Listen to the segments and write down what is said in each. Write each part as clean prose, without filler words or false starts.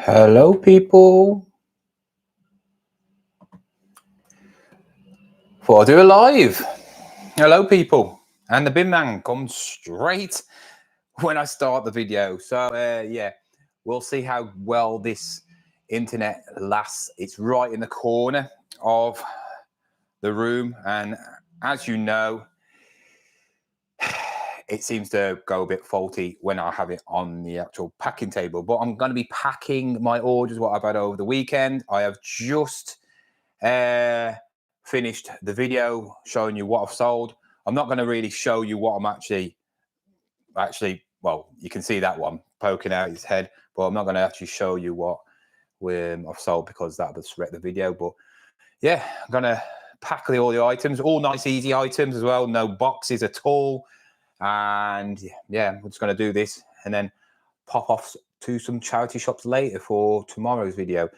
Hello, people. Thought I'd do a live. Hello, people. And the bin man comes straight when I start the video. So, yeah, we'll see how well this internet lasts. It's right in the corner of the room. And as you know, it seems to go a bit faulty when I have it on the actual packing table. But I'm going to be packing my orders, what I've had over the weekend. I have just finished the video showing you what I've sold. I'm not going to really show you what I'm actually, well, you can see that one poking out his head, but I'm not going to actually show you what I've sold because that would wreck the video. But yeah, I'm going to pack all the items, all nice, easy items as well. No boxes at all. And yeah, I'm just going to do this and then pop off to some charity shops later for tomorrow's video.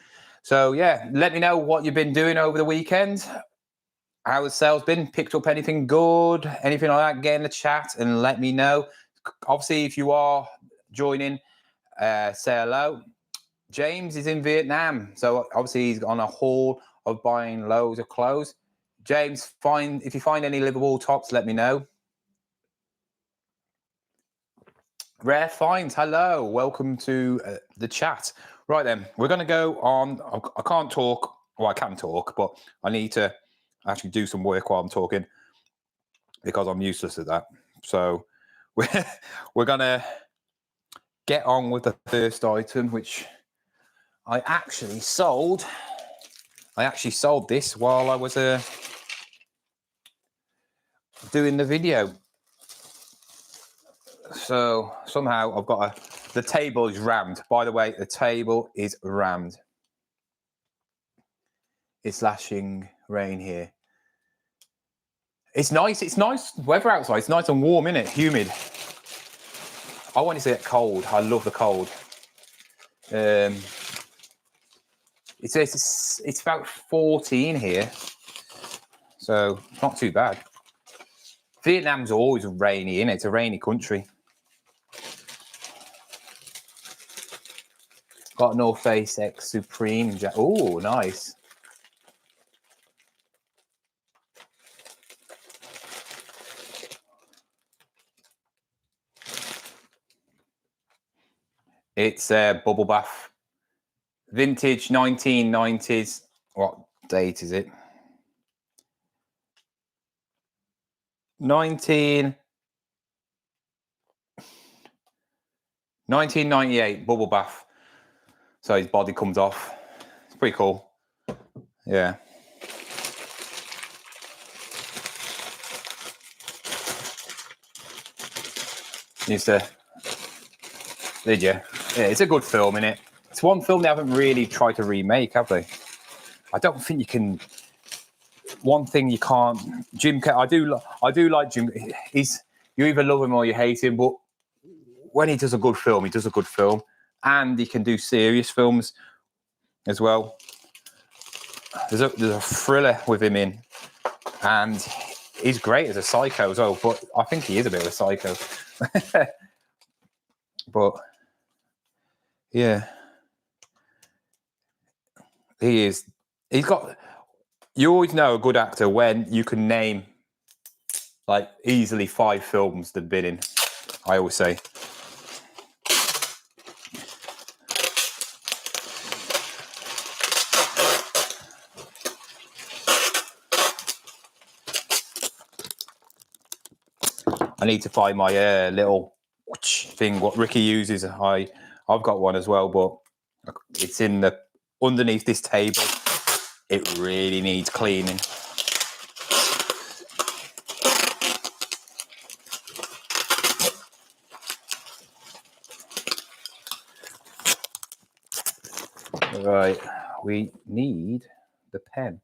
So yeah, let me know what you've been doing over the weekend. How has sales been? Picked up anything good? Anything like that? Get in the chat and let me know. Obviously, if you are joining, say hello. James is in Vietnam. So obviously he's on a haul of buying loads of clothes. James, if you find any Liverpool tops, let me know. Rare Finds, hello. Welcome to the chat. Right then, we're going to go on. I can't talk. Well, I can talk, but I need to actually do some work while I'm talking because I'm useless at that. So we're going to get on with the first item, which I actually sold. I actually sold this while I was doing the video. So somehow I've got the table is rammed. By the way, the table is rammed. It's lashing rain here. It's nice. It's nice weather outside. It's nice and warm, isn't it? Humid. I want it to get cold. I love the cold. It's about 14 here, so not too bad. Vietnam's always rainy, isn't it? It's a rainy country. Got North Face X Supreme. Oh, nice. It's a bubble bath. Vintage 1990s. What date is it? 1998 bubble bath. So his body comes off. It's pretty cool. Yeah. Did you? Yeah, it's a good film, isn't it? It's one film they haven't really tried to remake, have they? I don't think you can. One thing you can't. Jim, I do like Jim. You either love him or you hate him, but when he does a good film, he does a good film, and he can do serious films as well. There's a thriller with him in, and he's great as a psycho as well. But I think he is a bit of a psycho. But yeah, he is. He's got. You always know a good actor when you can name like easily 5 films they've been in. I always say. I need to find my little thing what Ricky uses. I've got one as well, but it's in the underneath this table. It really needs cleaning. Right, we need the pen.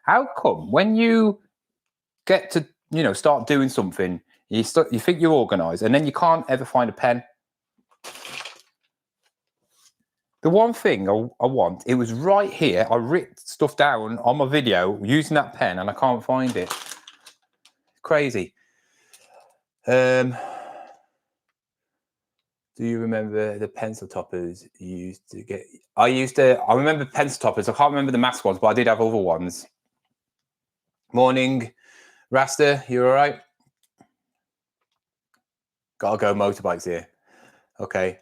How come when you get to start doing something, you think you're organised, and then you can't ever find a pen? The one thing I want, it was right here. I wrote stuff down on my video using that pen, and I can't find it. Crazy. Just Do you remember the pencil toppers you used to get? I remember pencil toppers. I can't remember the mask ones, but I did have other ones. Morning, Rasta. You all right? Gotta go motorbikes here. Okay.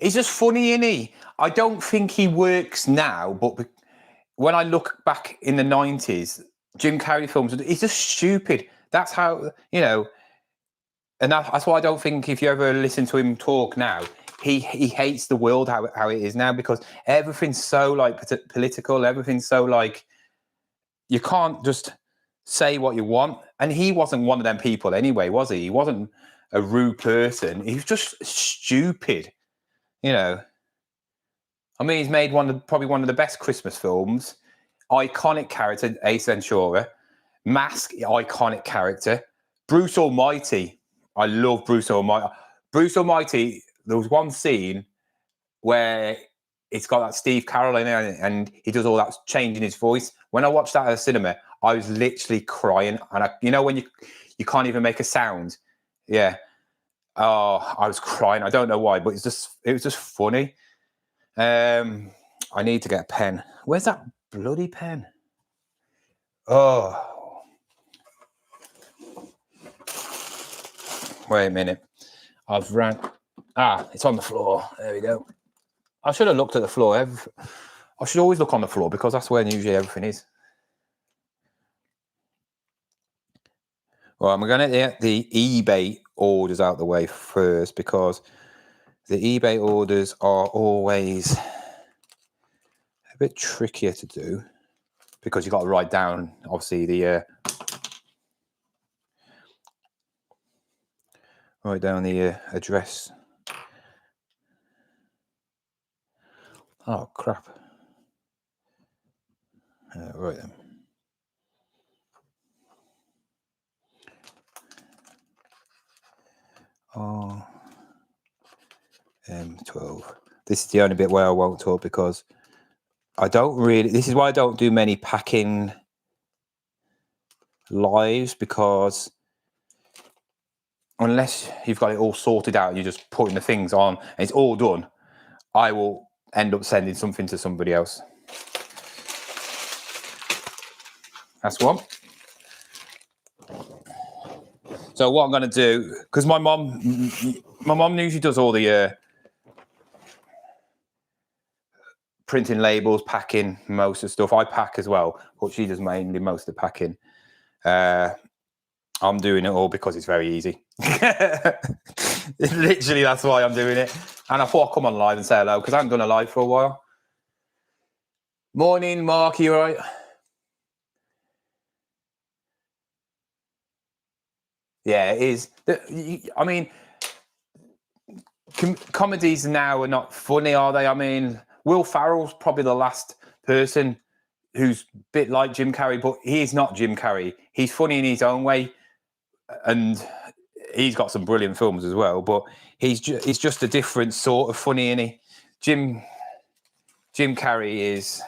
He's just funny, isn't he? I don't think he works now, but when I look back in the 90s, Jim Carrey films, he's just stupid. That's how, and that's why I don't think if you ever listen to him talk now, he hates the world how it is now, because everything's so like political, everything's so like, you can't just say what you want. And he wasn't one of them people anyway, was he? He wasn't a rude person. He was just stupid, I mean, he's made probably one of the best Christmas films. Iconic character, Ace Ventura. Mask, iconic character. Bruce Almighty. I love Bruce Almighty. Bruce Almighty, there was one scene where it's got that Steve Carell in it and he does all that changing his voice. When I watched that at the cinema, I was literally crying. And when you can't even make a sound. Yeah. Oh, I was crying. I don't know why, but it was just funny. I need to get a pen. Where's that bloody pen? Oh. Wait a minute. I've ran. It's on the floor. There we go. I should have looked at the floor. I should always look on the floor because that's where usually everything is. Well, I'm going to get the eBay orders out the way first because the eBay orders are always a bit trickier to do because you've got to write down, obviously, the address. Oh, crap. Right then. M12. This is the only bit where I won't talk because this is why I don't do many packing lives, because unless you've got it all sorted out, you're just putting the things on and it's all done, I will end up sending something to somebody else. That's one. So what I'm going to do, because my mom usually does all the printing labels, packing, most of the stuff. I pack as well, but she does mainly most of the packing. I'm doing it all because it's very easy. Literally, that's why I'm doing it. And I thought I'd come on live and say hello because I haven't done a live for a while. Morning, Mark. You all right? Yeah, it is. I mean, comedies now are not funny, are they? I mean, Will Ferrell's probably the last person who's a bit like Jim Carrey, but he's not Jim Carrey. He's funny in his own way, and he's got some brilliant films as well. But he's just a different sort of funny, isn't he? Jim Carrey is.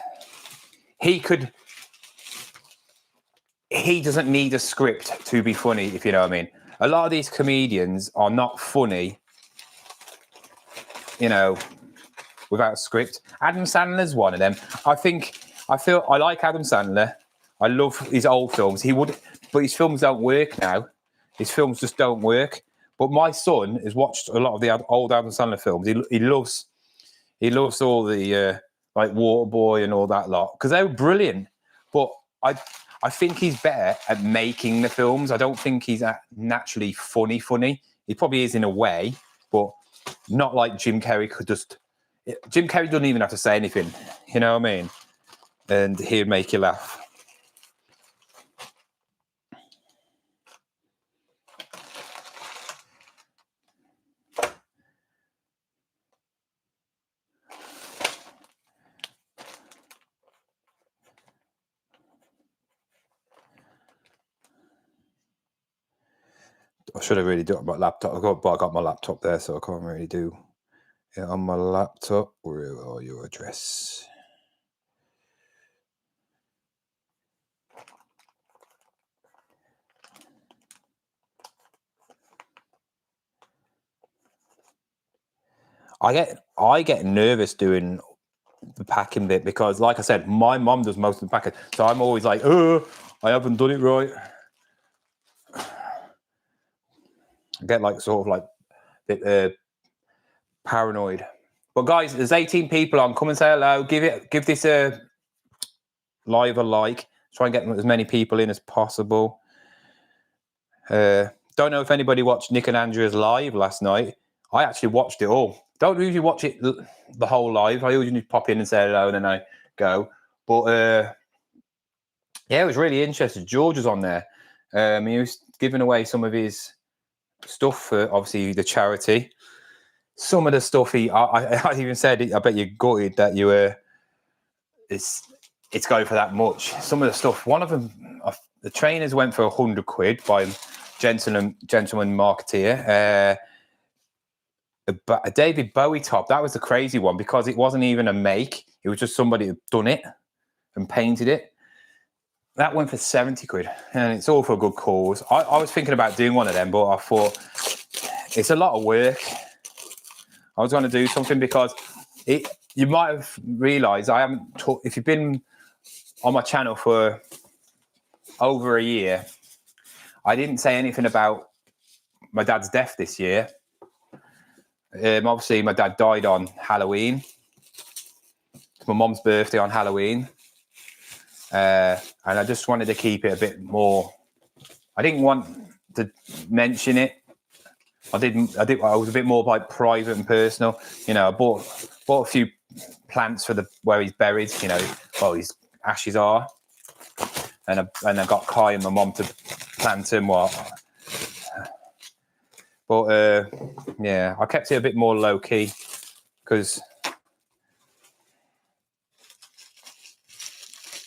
He doesn't need a script to be funny, if you know what I mean. A lot of these comedians are not funny, without a script. Adam Sandler's one of them. I like Adam Sandler. I love his old films. But his films don't work now. His films just don't work. But my son has watched a lot of the old Adam Sandler films. He loves all the like Waterboy and all that lot because they were brilliant. But I think he's better at making the films. I don't think he's naturally funny. He probably is in a way, but not like Jim Carrey could just. Jim Carrey doesn't even have to say anything. You know what I mean? And he'd make you laugh. I should have really done it on my laptop. But I got my laptop there, so I can't really do it on my laptop. Where are your address? I get nervous doing the packing bit because, like I said, my mom does most of the packing, so I'm always like, oh, I haven't done it right. I get like sort of like a bit paranoid. But guys, there's 18 people on. Come and say hello. Give this a live a like. Try and get as many people in as possible. Don't know if anybody watched Nick and Andrea's live last night. I actually watched it all. Don't usually watch it the whole live. I usually pop in and say hello and then I go. But yeah, it was really interesting. George was on there. He was giving away some of his stuff for obviously the charity. Some of the stuff I even said, I bet you gutted that you were. It's going for that much. Some of the stuff. One of them, the trainers went for £100 by gentleman marketeer. A David Bowie top. That was the crazy one because it wasn't even a make. It was just somebody who'd done it and painted it. That went for £70, and it's all for a good cause. I was thinking about doing one of them, but I thought it's a lot of work. I was going to do something because you might have realised I haven't. If you've been on my channel for over a year, I didn't say anything about my dad's death this year. Obviously, my dad died on Halloween. It's my mom's birthday on Halloween. And I just wanted to keep it a bit more. I didn't want to mention it. I was a bit more like private and personal. You know, I bought a few plants for where he's buried. You know, well, his ashes are. And I got Kai and my mom to plant him. But yeah, I kept it a bit more low key because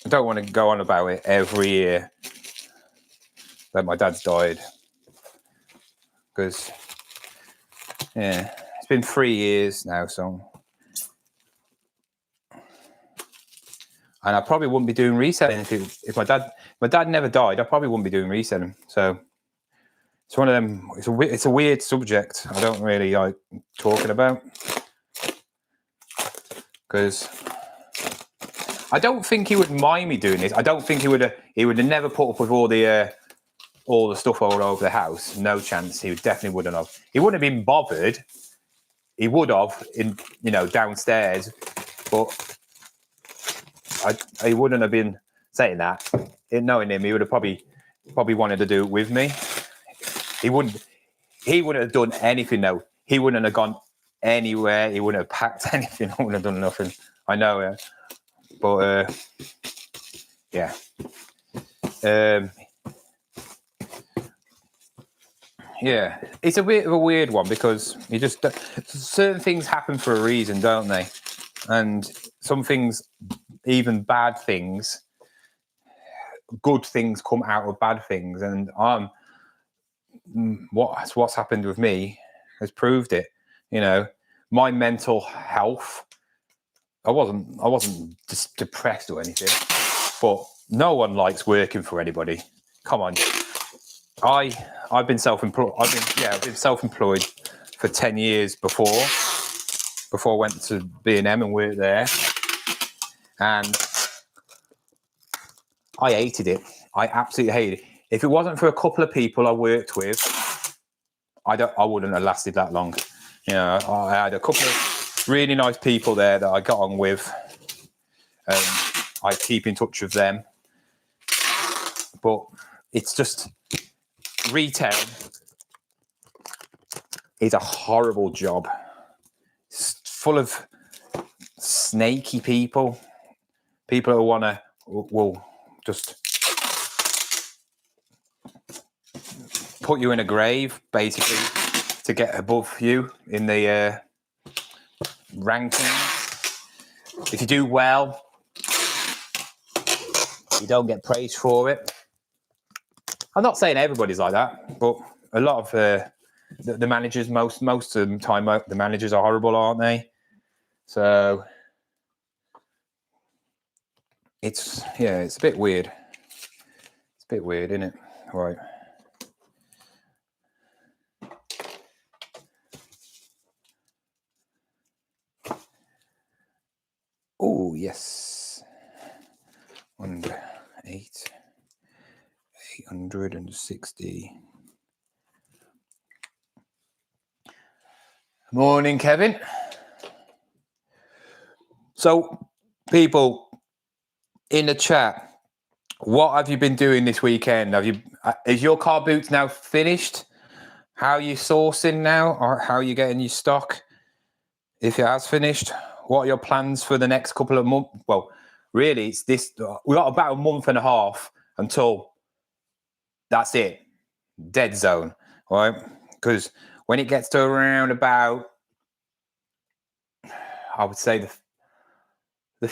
I don't want to go on about it every year that my dad's died. Because yeah, it's been 3 years now, so. And I probably wouldn't be doing reselling if my dad never died. I probably wouldn't be doing reselling. So it's one of them. It's a weird subject. I don't really like talking about because I don't think he would mind me doing this. I don't think he would have never put up with all the stuff all over the house. No chance. He definitely wouldn't have. He wouldn't have been bothered. He would have downstairs, but he wouldn't have been saying that. Knowing him, he would have probably wanted to do it with me. He wouldn't have done anything though. He wouldn't have gone anywhere. He wouldn't have packed anything. I wouldn't have done nothing. I know, but yeah. Yeah, it's a bit of a weird one because certain things happen for a reason, don't they? And some things, even bad things, good things come out of bad things, and what's happened with me has proved it. You know, my mental health. I wasn't just depressed or anything, but no one likes working for anybody. Come on, I've been self-employed. I've been self-employed for 10 years before I went to B&M and worked there, and I hated it. I absolutely hated it. If it wasn't for a couple of people I worked with, I wouldn't have lasted that long. You know, I had a couple of really nice people there that I got on with. I keep in touch with them, but it's just retail is a horrible job. It's full of snaky people who will just put you in a grave, basically, to get above you in the rankings. If you do well, you don't get praised for it. I'm not saying everybody's like that, but a lot of the managers, most of the time, the managers are horrible, aren't they? So it's a bit weird. It's a bit weird, isn't it? Right. under 860. Morning, Kevin. So, people in the chat, what have you been doing this weekend? Is your car boots now finished? How are you sourcing now, or how are you getting your stock? If it has finished, what are your plans for the next couple of months? Well, really, it's this. We got about a month and a half until that's it, dead zone, right? Because when it gets to around about, I would say the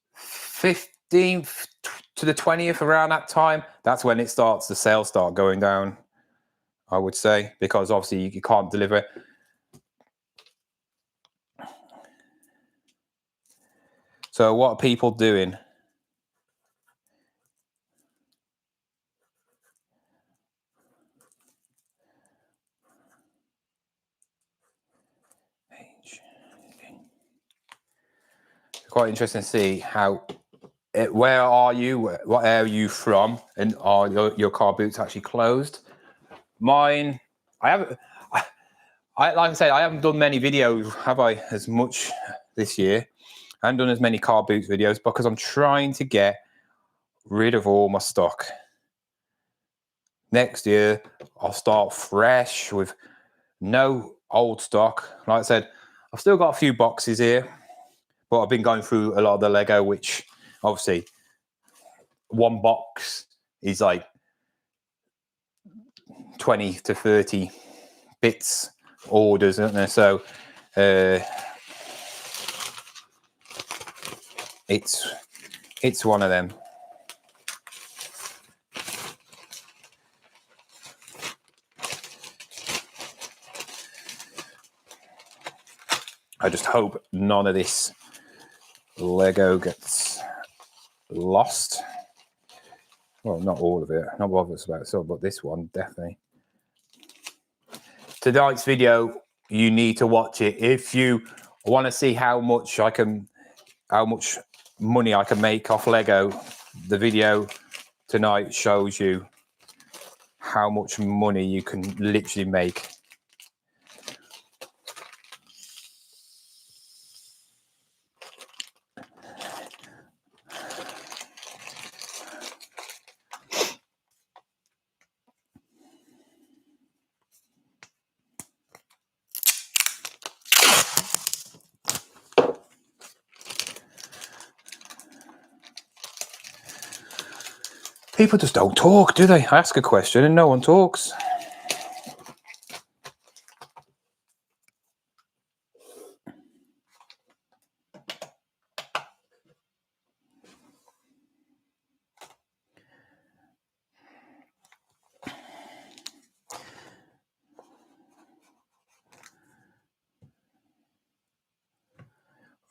15th to the 20th, around that time, that's when the sales start going down, I would say, because obviously you can't deliver. So what are people doing? It's quite interesting to see how, where are you, what area are you from, and are your car boots actually closed? Mine, like I said, I haven't done many videos, have I, as much this year. I haven't done as many car boots videos because I'm trying to get rid of all my stock. Next year, I'll start fresh with no old stock. Like I said, I've still got a few boxes here, but I've been going through a lot of the Lego, which obviously one box is like 20 to 30 bits orders, isn't there? So it's one of them. I just hope none of this Lego gets lost. Well, not all of it. Not bothered about some, but this one definitely. Tonight's video, you need to watch it if you want to see how much money I can make off Lego. The video tonight shows you how much money you can literally make. People just don't talk, do they? I ask a question and no one talks.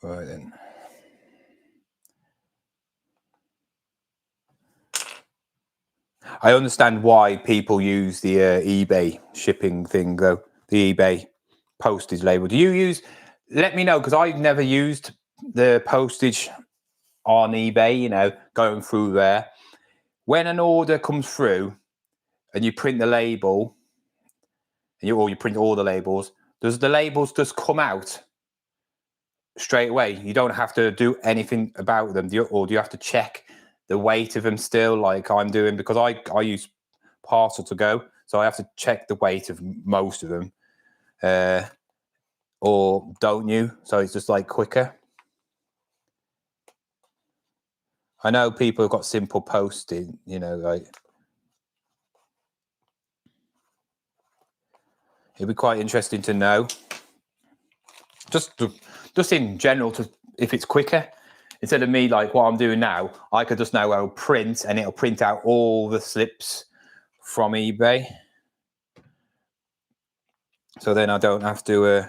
Right then. I understand why people use the eBay shipping thing, though. The eBay postage label. Do you use? Let me know, because I've never used the postage on eBay. You know, going through there. When an order comes through, and you print the label, or you print all the labels, does the labels just come out straight away? You don't have to do anything about them, or do you have to check the weight of them still, like I'm doing? Because I use Parcel to Go, so I have to check the weight of most of them, or don't you? So it's just like quicker. I know people have got simple posting, you know, like it'd be quite interesting to know, just in general, to if it's quicker. Instead of me, like what I'm doing now, I could just now go print, and it'll print out all the slips from eBay. So then I don't have to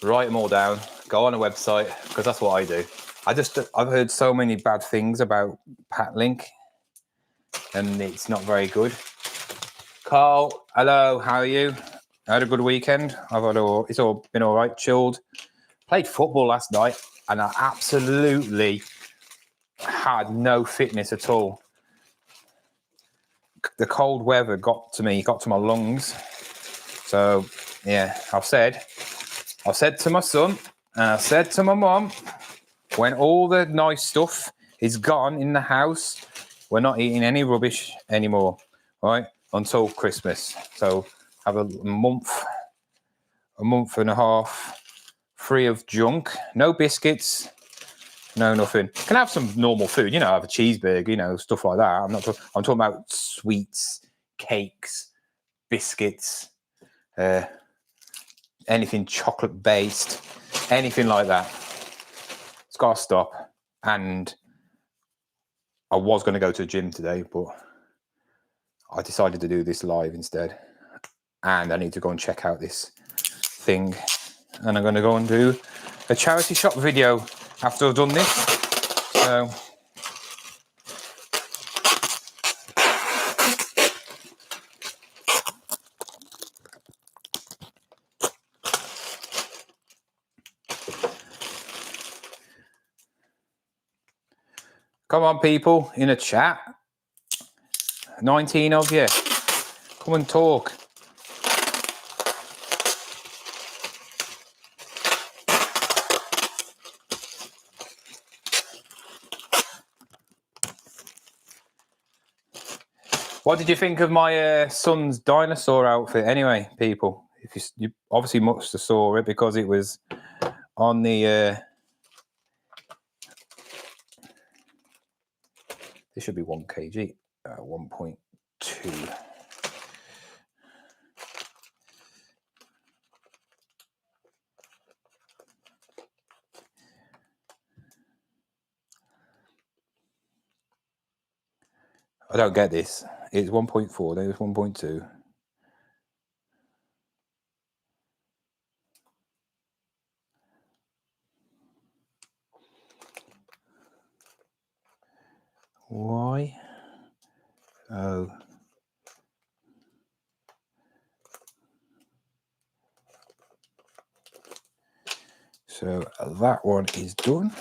write them all down, go on a website, because that's what I do. I've heard so many bad things about Patlink, and it's not very good. Carl, hello, how are you? I had a good weekend. It's all been all right, chilled. Played football last night, and I absolutely had no fitness at all. The cold weather got to me, got to my lungs. So yeah, I've said to my son, and I said to my mom, when all the nice stuff is gone in the house, we're not eating any rubbish anymore, right? Until Christmas. So have a month and a half free of junk. No biscuits, no nothing. Can have some normal food, have a cheeseburger, stuff like that. I'm talking about sweets, cakes, biscuits, anything chocolate based, anything like that. It's got to stop. And I was going to go to the gym today, but I decided to do this live instead. And I need to go and check out this thing. And I'm going to go and do a charity shop video after I've done this. So come on, people in a chat. 19 of you. Come and talk. What did you think of my son's dinosaur outfit anyway, people? If you obviously must have saw it because it was on the... this should be 1 kg, 1.2. I don't get this. It's 1.4, then it's 1.2. Why? Oh. So that one is done.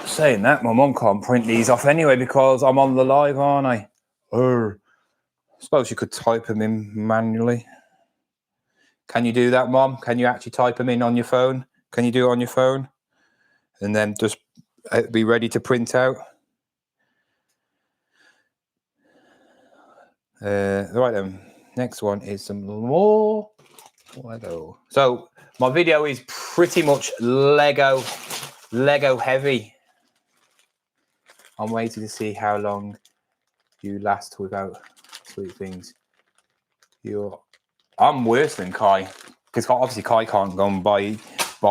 Saying that, my mum can't print these off anyway because I'm on the live, aren't I? I suppose you could type them in manually. Can you do that, Mom? Can you actually type them in on your phone? Can you do it on your phone? And then just be ready to print out? Right then, next one is some more Lego. So my video is pretty much Lego heavy. I'm waiting to see how long you last without sweet things. I'm worse than Kai, because obviously Kai can't go and buy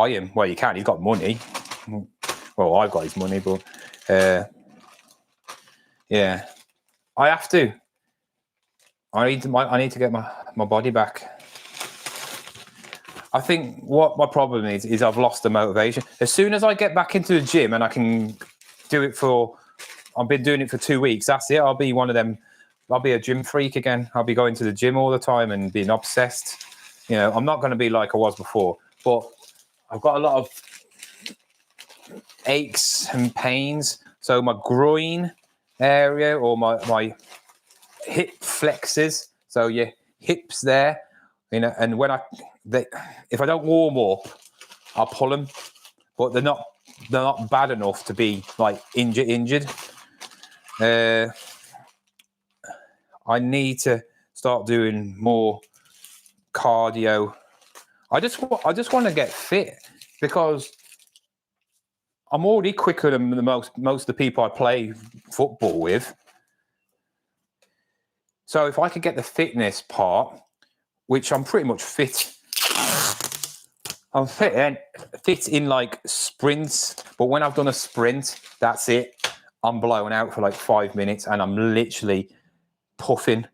him. Well, you can. He's got money. Well, I've got his money, but yeah, I have to. I need to get my body back. I think what my problem is I've lost the motivation. As soon as I get back into the gym and I can do it I've been doing it for 2 weeks. That's it. I'll be one of them. I'll be a gym freak again. I'll be going to the gym all the time and being obsessed. I'm not going to be like I was before, but I've got a lot of aches and pains. So my groin area or my hip flexes. So your hips there, and when if I don't warm up, I'll pull them, but they're not bad enough to be like injured. I need to start doing more cardio. I just want to get fit because I'm already quicker than most of the people I play football with. So if I could get the fitness part, which I'm pretty much fit. I'm fit in like sprints, but when I've done a sprint, that's it. I'm blown out for like 5 minutes and I'm literally puffing.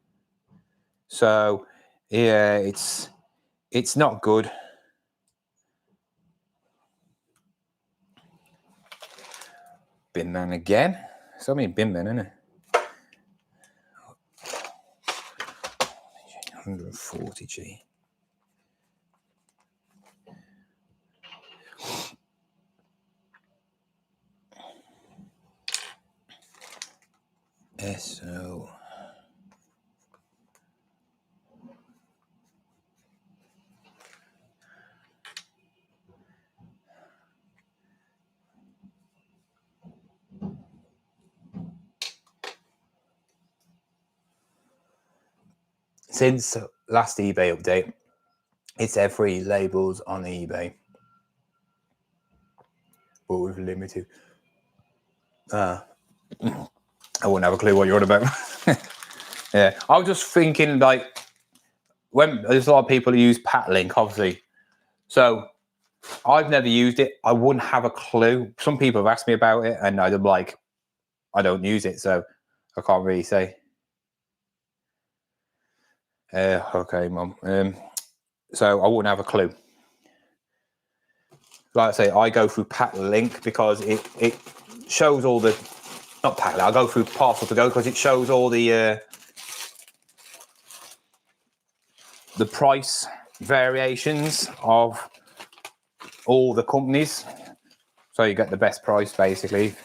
So yeah, it's not good. Bin man again. So many bin men, isn't it? 140G. SO. Since last eBay update, it's every labels on eBay, but with limited. I wouldn't have a clue what you're on about. Yeah, I was just thinking, like, when there's a lot of people who use Patlink, obviously. So I've never used it. I wouldn't have a clue. Some people have asked me about it, and I'm like, I don't use it, so I can't really say. Okay, Mum. So I wouldn't have a clue. Like I say, I go through Patlink because it shows all the, not Patlink, I go through Parcel to Go because it shows all the price variations of all the companies. So you get the best price, basically.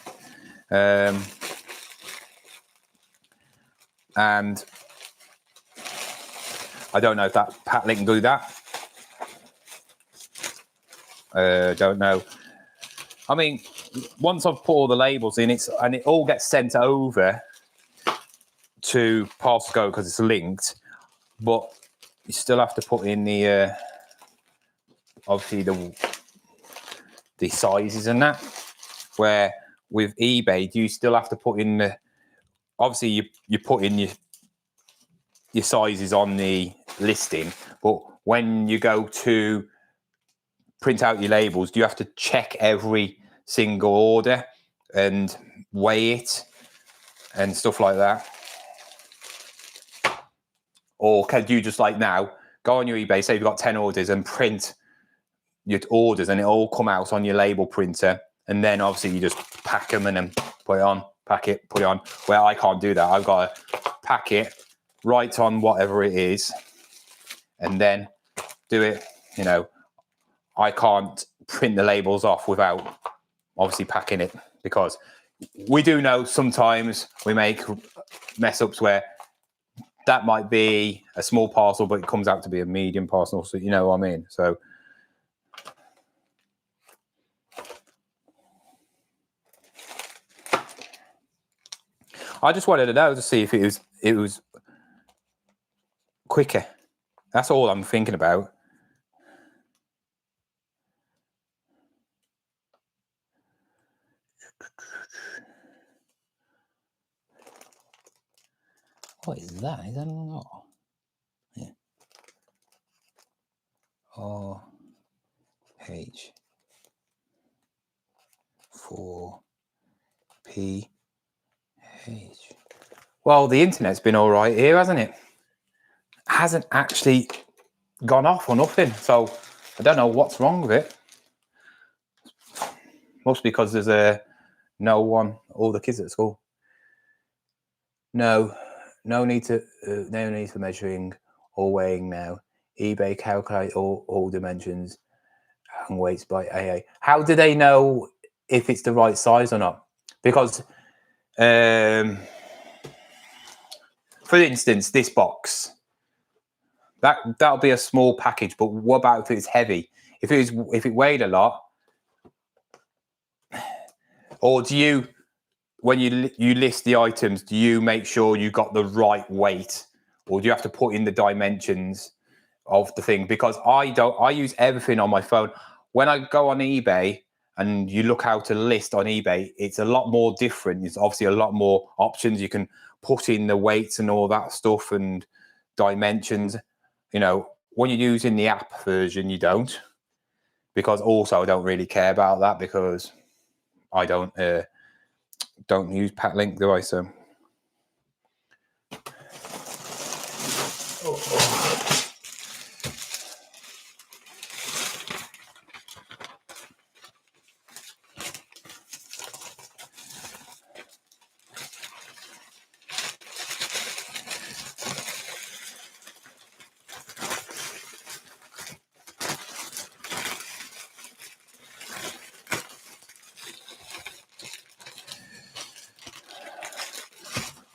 And I don't know if that Patlink do that. Don't know. I mean, once I've put all the labels in, it all gets sent over to Parcel Go because it's linked, but you still have to put in the obviously the sizes and that. Where with eBay, you still have to put in the, obviously you put in your sizes on the listing, but when you go to print out your labels, you have to check every single order and weigh it and stuff like that. Or can you just, like, now go on your eBay, say you've got 10 orders, and print your orders, and it all come out on your label printer, and then obviously you just pack them and then put it on, pack it, put it on. Well, I can't do that. I've got to pack it, write on whatever it is, and then do it. You know, I can't print the labels off without obviously packing it, because we do know sometimes we make mess ups where that might be a small parcel, but it comes out to be a medium parcel. So you know what I mean? So I just wanted to know to see if it was quicker. That's all I'm thinking about. What is that? Is that not? Yeah. R H 4 P H. Well, the internet's been all right here, hasn't it? Hasn't actually gone off or nothing. So I don't know what's wrong with it. Mostly because there's no one, all the kids at school. No need for measuring or weighing now. eBay calculate all dimensions and weights by AA. How do they know if it's the right size or not? Because, for instance, this box, that'll be a small package. But what about if it's heavy? If it weighed a lot, or do you, when you list the items, do you make sure you got the right weight, or do you have to put in the dimensions of the thing? Because I use everything on my phone. When I go on eBay and you look how to list on eBay, it's a lot more different. It's obviously a lot more options. You can put in the weights and all that stuff and dimensions. You know, when you're using the app version, you don't. Because also I don't really care about that, because I don't use Patlink, do I? So.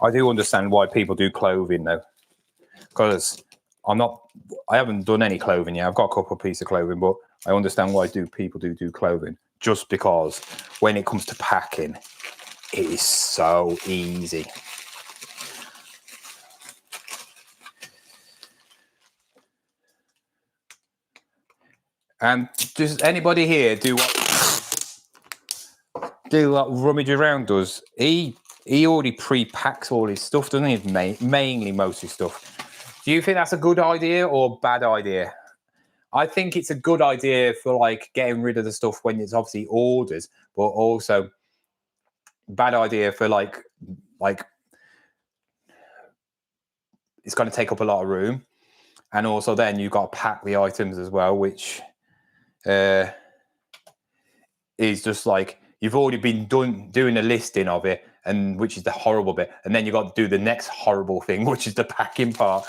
I do understand why people do clothing though, because I haven't done any clothing yet. I've got a couple of pieces of clothing, but I understand why people do clothing, just because when it comes to packing, it is so easy. And does anybody here do what Rummage Around does? He already pre-packs all his stuff, doesn't he? Mainly most of his stuff. Do you think that's a good idea or bad idea? I think it's a good idea for like getting rid of the stuff when it's obviously orders, but also bad idea for like it's going to take up a lot of room, and also then you've got to pack the items as well, which is just like you've already been doing a listing of it, and which is the horrible bit, and then you got to do the next horrible thing, which is the packing part,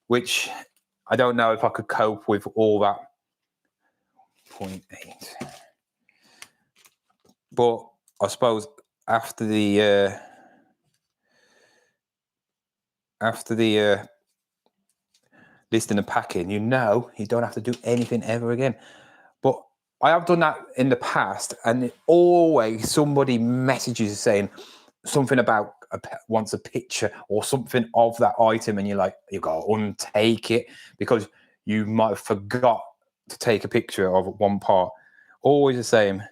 which I don't know if I could cope with all that. 0.8, but I suppose after the listing and packing, you don't have to do anything ever again. But I have done that in the past, and always somebody messages saying something about wants a picture or something of that item, and you've got to untake it because you might have forgot to take a picture of one part. Always the same.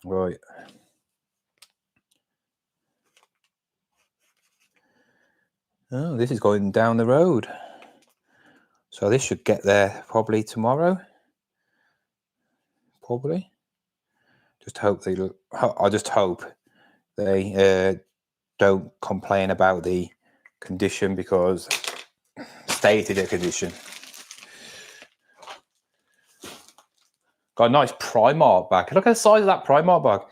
Right. Oh, this is going down the road. So this should get there probably tomorrow. Probably. I just hope they don't complain about the condition, because stated a condition. Got a nice Primark bag. Look at the size of that Primark bag.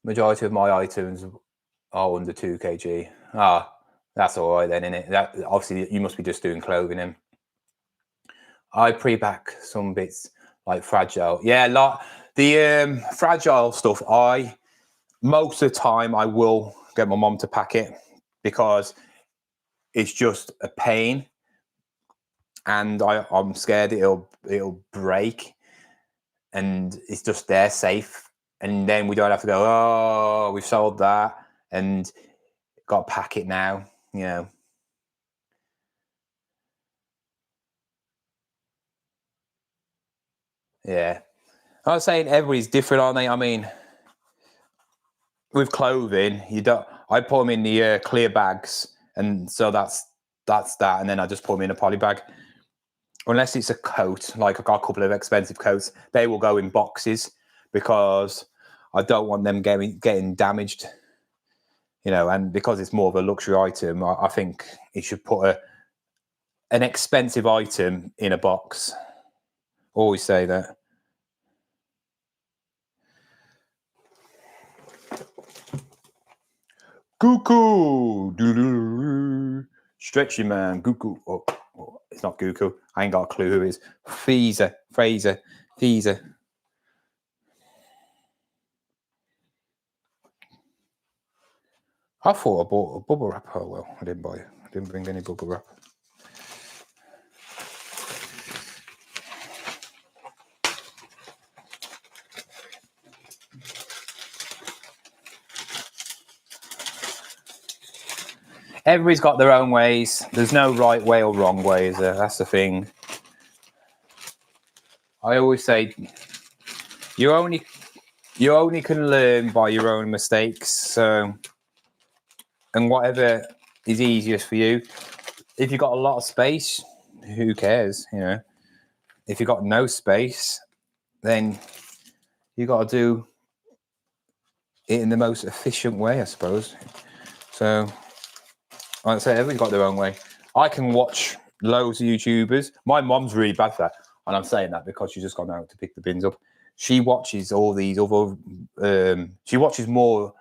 Majority of my items are under 2 kg. That's all right then, innit? That obviously you must be just doing clothing in. I pre-pack some bits like fragile. Yeah, the fragile stuff. Most of the time I will get my mom to pack it because it's just a pain, and I'm scared it'll break, and it's just there safe, and then we don't have to go, oh, we've sold that and got to pack it now, Yeah, I was saying everybody's different, aren't they? I mean, with clothing, I put them in the clear bags, and so that's that, and then I just put them in a poly bag. Unless it's a coat, like I've got a couple of expensive coats, they will go in boxes because I don't want them getting damaged, and because it's more of a luxury item, I think you should put an expensive item in a box. Always say that. Goku, stretchy man, Goku. Oh, it's not Goku. I ain't got a clue who it is. Fraser. I thought I bought a bubble wrap. Oh well, I didn't buy it. I didn't bring any bubble wrap. Everybody's got their own ways. There's no right way or wrong way, is there? That's the thing. I always say you only can learn by your own mistakes. So, and whatever is easiest for you. If you've got a lot of space, who cares? If you've got no space, then you got to do it in the most efficient way, I suppose. So, like I say, everybody's got their own way. I can watch loads of YouTubers. My mom's really bad for that, and I'm saying that because she's just gone out to pick the bins up. She watches all these other. She watches more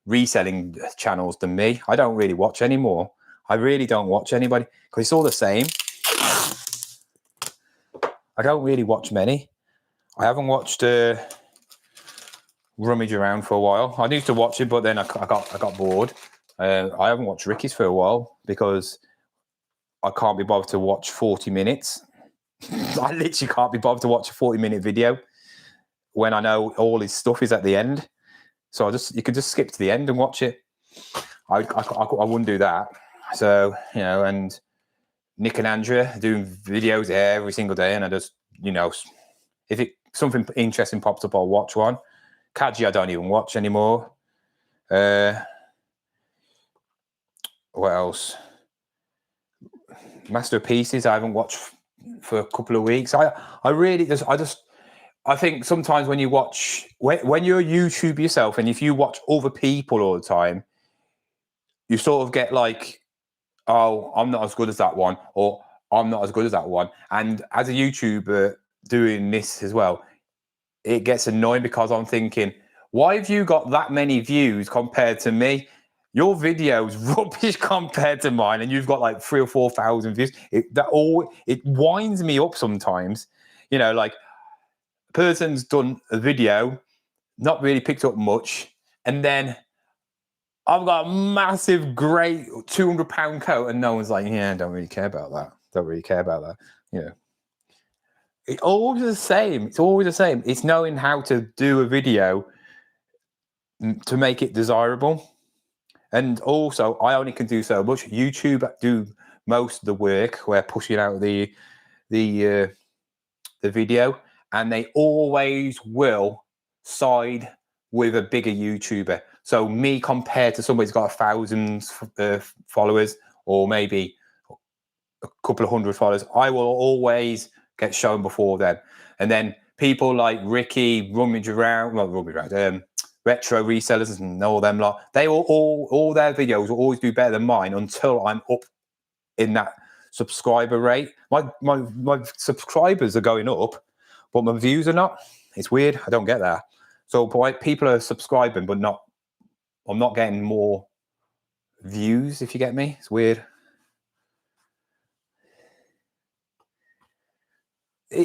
reselling channels than me. I don't really watch anymore. I really don't watch anybody because it's all the same. I don't really watch many. I haven't watched Rummage Around for a while. I used to watch it, but then I got bored. I haven't watched Ricky's for a while because I can't be bothered to watch 40 minutes. I literally can't be bothered to watch a 40-minute video when I know all his stuff is at the end. So you could just skip to the end and watch it. I wouldn't do that. So, you know, and Nick and Andrea doing videos every single day, and I just, you know, if something interesting pops up, I'll watch one. Kaji, I don't even watch anymore. What else? Masterpieces, I haven't watched for a couple of weeks. I think sometimes when you watch, when you're a YouTuber yourself, and if you watch other people all the time, you sort of get like, oh, I'm not as good as that one, or I'm not as good as that one. And as a YouTuber doing this as well, it gets annoying because I'm thinking, why have you got that many views compared to me? Your video's rubbish compared to mine, and you've got like 3,000 or 4,000 views. It winds me up sometimes. You know, like a person's done a video, not really picked up much, and then I've got a massive, great £200 coat, and no one's like, yeah, I don't really care about that. Don't really care about that. You know, it's always the same. It's always the same. It's knowing how to do a video to make it desirable. And also, I only can do so much. YouTube do most of the work. We're pushing out the video, and they always will side with a bigger YouTuber. So me compared to somebody who's got 1,000 followers, or maybe a couple of hundred followers, I will always get shown before them. And then people like Ricky, Retro Resellers and all them lot, they will all their videos will always do better than mine until I'm up in that subscriber rate. My subscribers are going up, but my views are not. It's weird. I don't get that. So people are subscribing, but I'm not getting more views, if you get me. It's weird.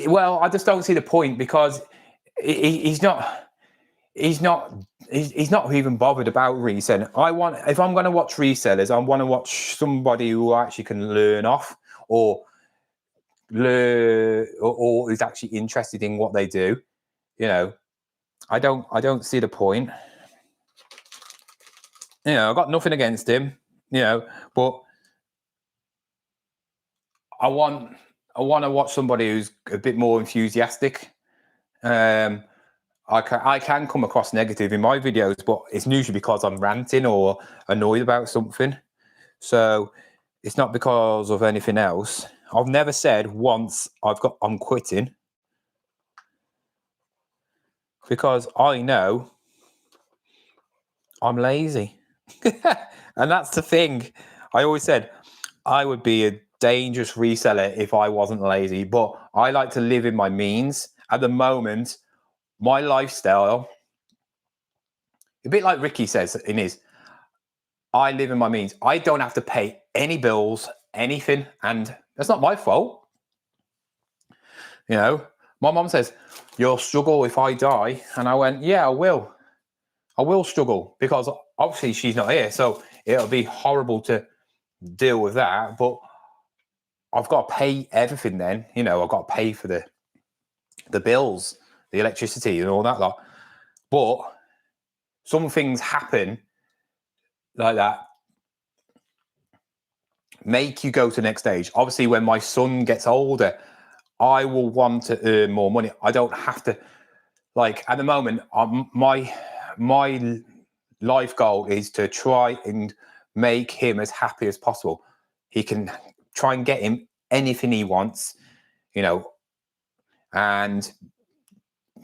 Well, I just don't see the point, because he's not even bothered about reselling. If I'm going to watch resellers, I want to watch somebody who actually can learn off, or is actually interested in what they do. You know, I don't see the point. You know, I've got nothing against him, you know, but I want to watch somebody who's a bit more enthusiastic. I can come across negative in my videos, but it's usually because I'm ranting or annoyed about something. So it's not because of anything else. I've never said once I'm quitting, because I know I'm lazy. And that's the thing. I always said I would be a dangerous reseller if I wasn't lazy, but I like to live in my means. At the moment, my lifestyle, a bit like Ricky says in his, I live in my means. I don't have to pay any bills, anything, and that's not my fault. You know, my mom says, you'll struggle if I die. And I went, yeah, I will. I will struggle, because obviously she's not here. So it'll be horrible to deal with that. But I've got to pay everything then. You know, I've got to pay for the bills, the electricity and all that lot. But some things happen like that make you go to the next stage. Obviously, when my son gets older, I will want to earn more money. I don't have to, like, at the moment, my life goal is to try and make him as happy as possible. He can try and get him anything he wants, you know, and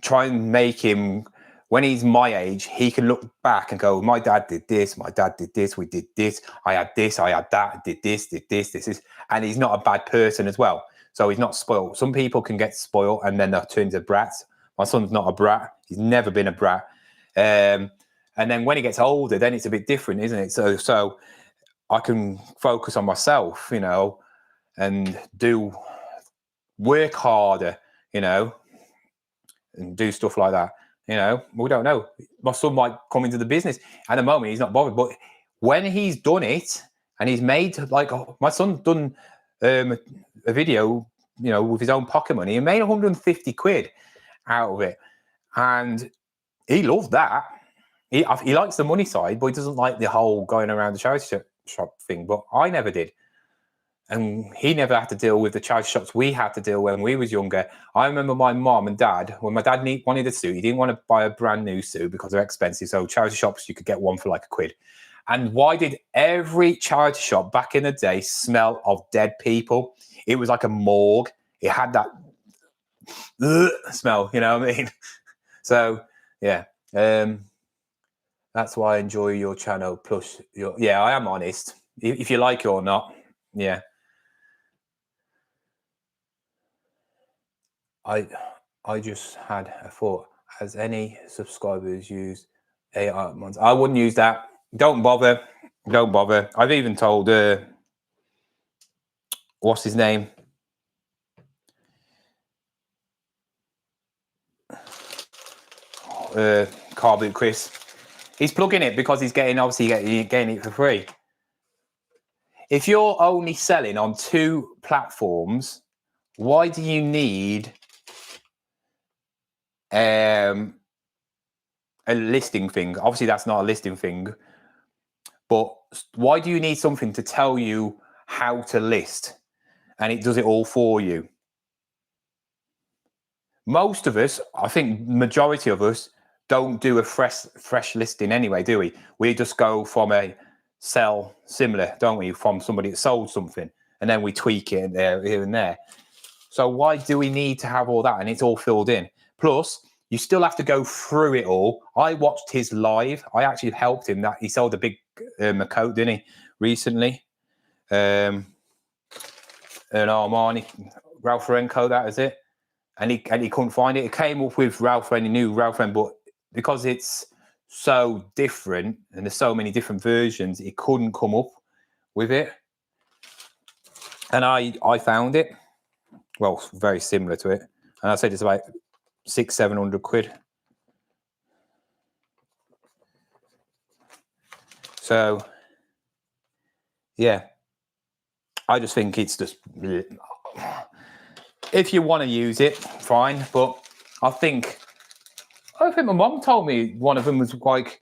try and make him, when he's my age, he can look back and go, my dad did this, we did this, I had that, did this. And he's not a bad person as well. So he's not spoiled. Some people can get spoiled and then they'll turn into brats. My son's not a brat. He's never been a brat. And then when he gets older, then it's a bit different, isn't it? So I can focus on myself, you know, and work harder, you know. and do stuff like that. You know, we don't know. My son might come into the business. At the moment, he's not bothered. But when he's done it and he's made, like, my son's done a video, you know, with his own pocket money, and made 150 quid out of it. And he loved that. He likes the money side, but he doesn't like the whole going around the charity shop thing. But I never did. And he never had to deal with the charity shops we had to deal with when we was younger. I remember my mom and dad, when my dad wanted a suit, he didn't want to buy a brand new suit because they're expensive. So charity shops, you could get one for like £1. And why did every charity shop back in the day smell of dead people? It was like a morgue. It had that smell, you know what I mean? So, yeah. That's why I enjoy your channel. Plus, yeah, I am honest. If you like it or not, yeah. I just had a thought. Has any subscribers used AI months? I wouldn't use that. Don't bother. Don't bother. I've even told what's his name? Car Boot Chris. He's plugging it because he's getting it for free. If you're only selling on 2 platforms, why do you need a listing thing? Obviously, that's not a listing thing. But why do you need something to tell you how to list? And it does it all for you. Most of us, I think majority of us, don't do a fresh listing anyway, do we? We just go from a sell similar, don't we? From somebody that sold something, and then we tweak it here and there. So why do we need to have all that? And it's all filled in. Plus, you still have to go through it all. I watched his live. I actually helped him. That he sold a big coat, didn't he, recently? An Armani, Ralph Lauren coat, that is it. And he couldn't find it. It came up with Ralph Lauren. He knew Ralph Lauren, but because it's so different and there's so many different versions, he couldn't come up with it. And I found it. Well, very similar to it. And I said it's about 600-700 quid. So, yeah. I just think it's just... If you want to use it, fine. But I think my mom told me one of them was like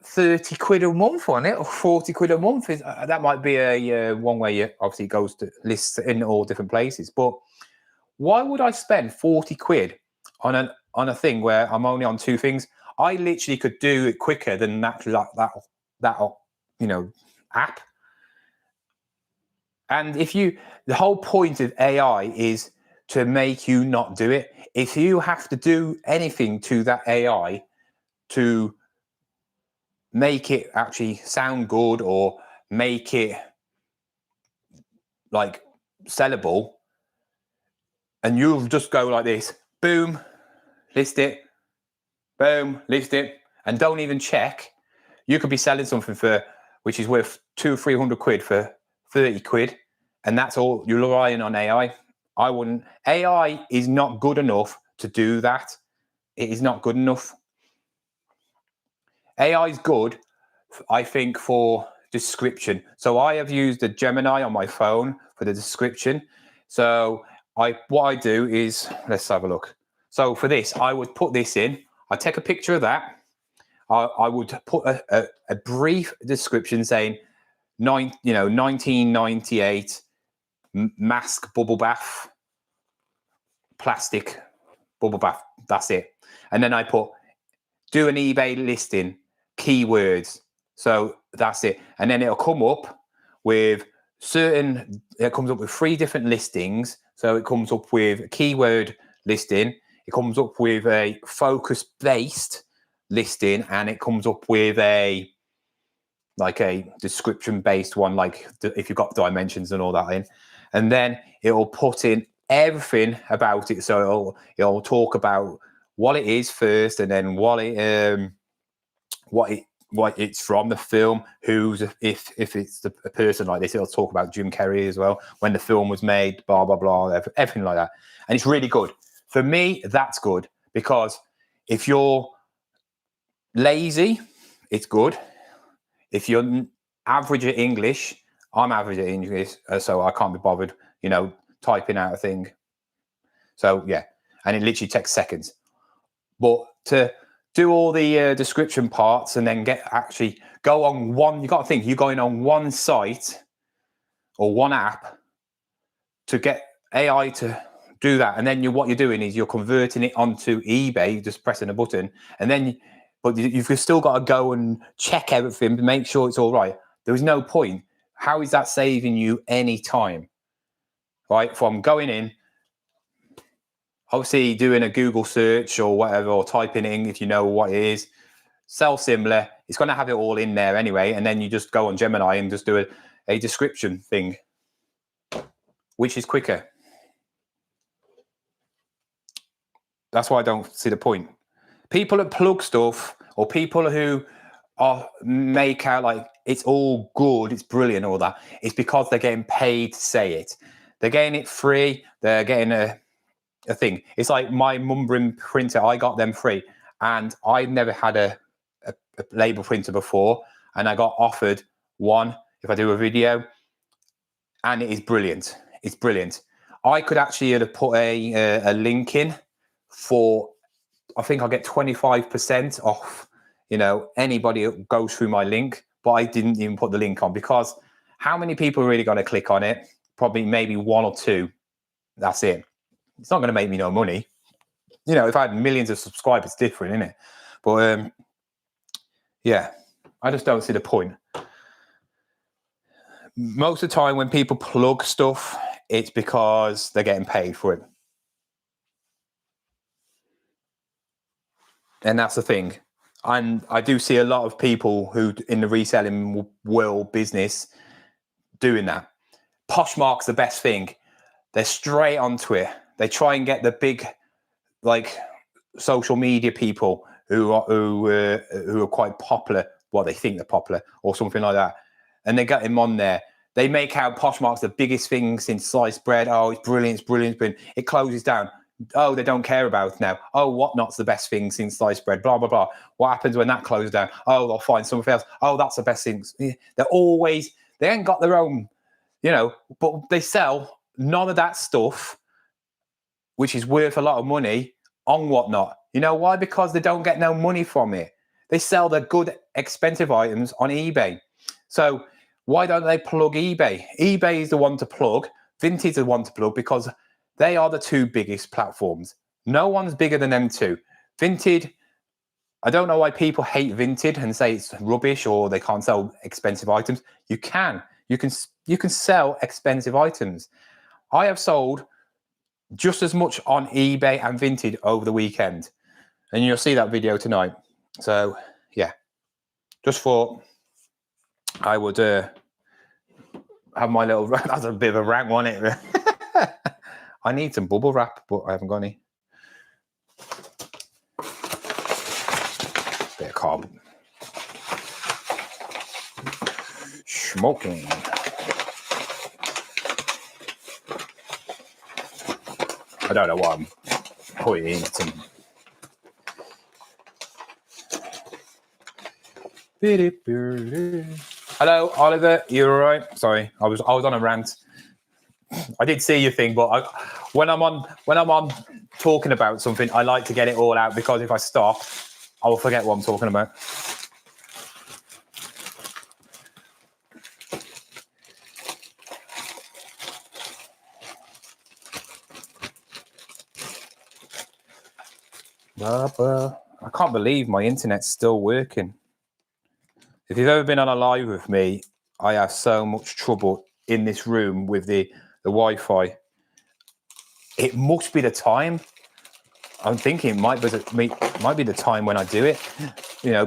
30 quid a month on it, or 40 quid a month. That might be a one way you obviously goes to lists in all different places. But why would I spend 40 quid on a thing where I'm only on 2 things? I literally could do it quicker than that you know, app. And the whole point of AI is to make you not do it. If you have to do anything to that AI to make it actually sound good or make it like sellable, and you'll just go like this, boom, list it, boom, list it, and don't even check, you could be selling something which is worth 200 or 300 quid for 30 quid. And that's all you're relying on AI. I wouldn't. AI is not good enough to do that. It is not good enough. AI is good, I think, for description. So I have used the Gemini on my phone for the description. So what I do is, let's have a look. So for this, I would put this in. I take a picture of that. I would put a brief description saying, 1998 mask bubble bath, plastic bubble bath. That's it. And then I put do an eBay listing, keywords. So that's it. And then it'll come up with it comes up with 3 different listings. So it comes up with a keyword listing. It comes up with a focus-based listing, and it comes up with a description-based one, like if you've got dimensions and all that in. And then it'll put in everything about it. So it'll talk about what it is first, and then what it's from, the film, if it's a person like this, it'll talk about Jim Carrey as well, when the film was made, blah blah blah, everything like that. And it's really good. For me, that's good, because if you're lazy, it's good. If you're average at English, I'm average at English, so I can't be bothered, typing out a thing. So yeah, and it literally takes seconds. But to do all the description parts and then go on one, you got to think you're going on one site or one app to get AI to do that, and then what you're doing is you're converting it onto eBay, just pressing a button, and then but you've still got to go and check everything to make sure it's all right. There is no point. How is that saving you any time? Right, from going in, obviously doing a Google search or whatever, or typing in if you know what it is, sell similar, it's going to have it all in there anyway, and then you just go on Gemini and just do a description thing, which is quicker. That's why I don't see the point. People that plug stuff, or people who make out like it's all good, it's brilliant, all that, it's because they're getting paid to say it. They're getting it free. They're getting a thing. It's like my Mumbrin printer. I got them free, and I never had a label printer before, and I got offered one if I do a video, and it is brilliant. It's brilliant. I could actually have put a link in for, I think I'll get 25% off, anybody that goes through my link, but I didn't even put the link on, because how many people are really going to click on it? Probably maybe one or two. That's it. It's not going to make me no money. If I had millions of subscribers, different, isn't it? But yeah, I just don't see the point. Most of the time when people plug stuff, it's because they're getting paid for it. And that's the thing. And I do see a lot of people who in the reselling world business doing that. Poshmark's the best thing. They're straight onto it. They try and get the big, like, social media people who are quite popular. Well, they think they're popular or something like that, and they get them on there. They make out Poshmark's the biggest thing since sliced bread. Oh, it's brilliant, it's brilliant, it's brilliant. It closes down. Oh, they don't care about it now. Oh, Whatnot's the best thing since sliced bread, blah, blah, blah. What happens when that closes down? Oh, they'll find something else. Oh, that's the best thing. They ain't got their own, but they sell none of that stuff, which is worth a lot of money, on Whatnot. You know why? Because they don't get no money from it. They sell the good, expensive items on eBay. So why don't they plug eBay? eBay is the one to plug. Vinted is the one to plug, because they are the two biggest platforms. No one's bigger than them two. Vinted, I don't know why people hate Vinted and say it's rubbish or they can't sell expensive items. You can sell expensive items. I have sold just as much on eBay and Vinted over the weekend, and you'll see that video tonight. So yeah, just thought I would have my little, that's a bit of a rant, wasn't it? I need some bubble wrap, but I haven't got any. Bit of carbon. Smoking. I don't know what I'm putting in. Hello, Oliver. You all right? Sorry, I was on a rant. I did see your thing, but when I'm on talking about something, I like to get it all out, because if I stop, I will forget what I'm talking about. I can't believe my internet's still working. If you've ever been on a live with me, I have so much trouble in this room with the Wi-Fi. It must be the time. I'm thinking it might be the time when I do it.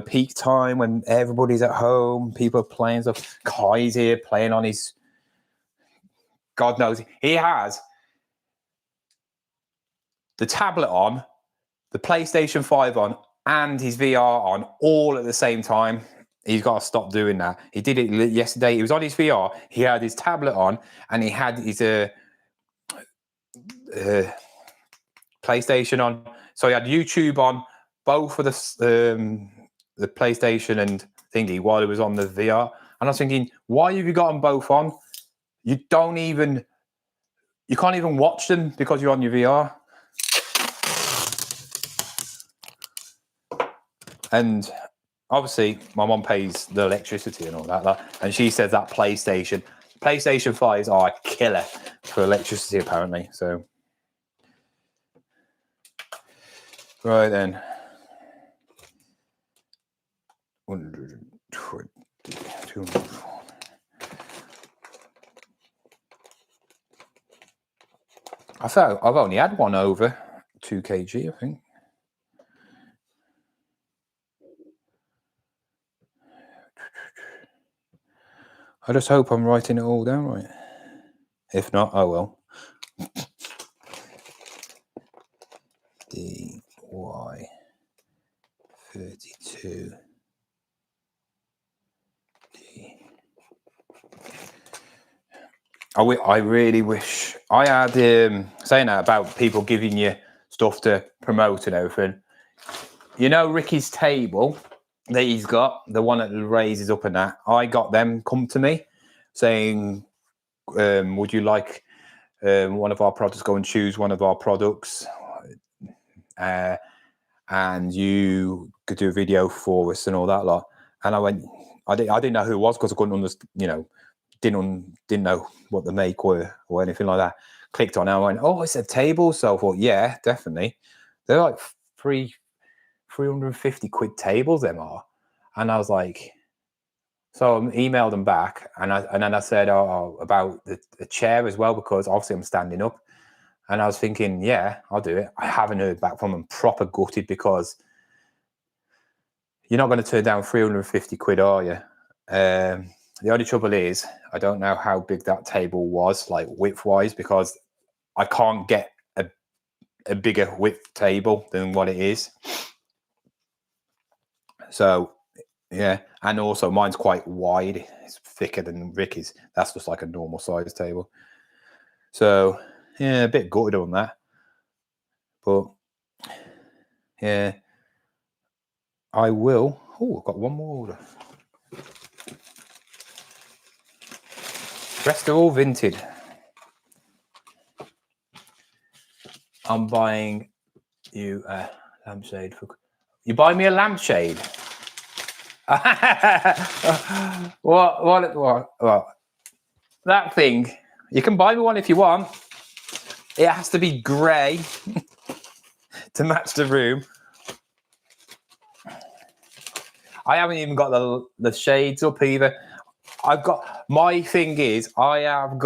Peak time when everybody's at home, people are playing stuff. Kai's here playing on his, God knows, he has the tablet on, the PlayStation 5 on, and his VR on, all at the same time. He's got to stop doing that. He did it yesterday. He was on his VR. He had his tablet on, and he had his PlayStation on. So he had YouTube on both of the PlayStation and thingy while he was on the VR. And I was thinking, why have you got them both on? You can't even watch them because you're on your VR. And obviously, my mom pays the electricity and all that. And she says that PlayStation 5s are a killer for electricity, apparently. So, right then. 120, 204. I thought I've only had one over 2 kg, I think. I just hope I'm writing it all down right. If not, oh well. DY 32 D. I really wish I had saying that about people giving you stuff to promote and everything. You know, Ricky's table that he's got, the one that raises up and that, I got them come to me saying, would you like one of our products? Go and choose one of our products, and you could do a video for us and all that lot. And I went, I didn't know who it was because I couldn't understand, you know, didn't know what the make were or anything like that. Clicked on it, I went, oh, it's a table. So I thought, yeah, definitely. They're like 350 quid tables, them are. And I was like, so I emailed them back, and then I said, oh, about the chair as well, because obviously I'm standing up. And I was thinking, yeah, I'll do it. I haven't heard back from them. Proper gutted, because you're not going to turn down 350 quid, are you? The only trouble is, I don't know how big that table was, like width-wise, because I can't get a bigger width table than what it is. So, yeah. And also, mine's quite wide. It's thicker than Ricky's. That's just like a normal size table. So, yeah, a bit gutted on that. But, yeah. I will. Oh, I've got one more order. Rest are all Vinted. I'm buying you a lampshade. You buy me a lampshade? What? That thing, you can buy me one if you want. It has to be grey to match the room. I haven't even got the shades up either. My thing is, I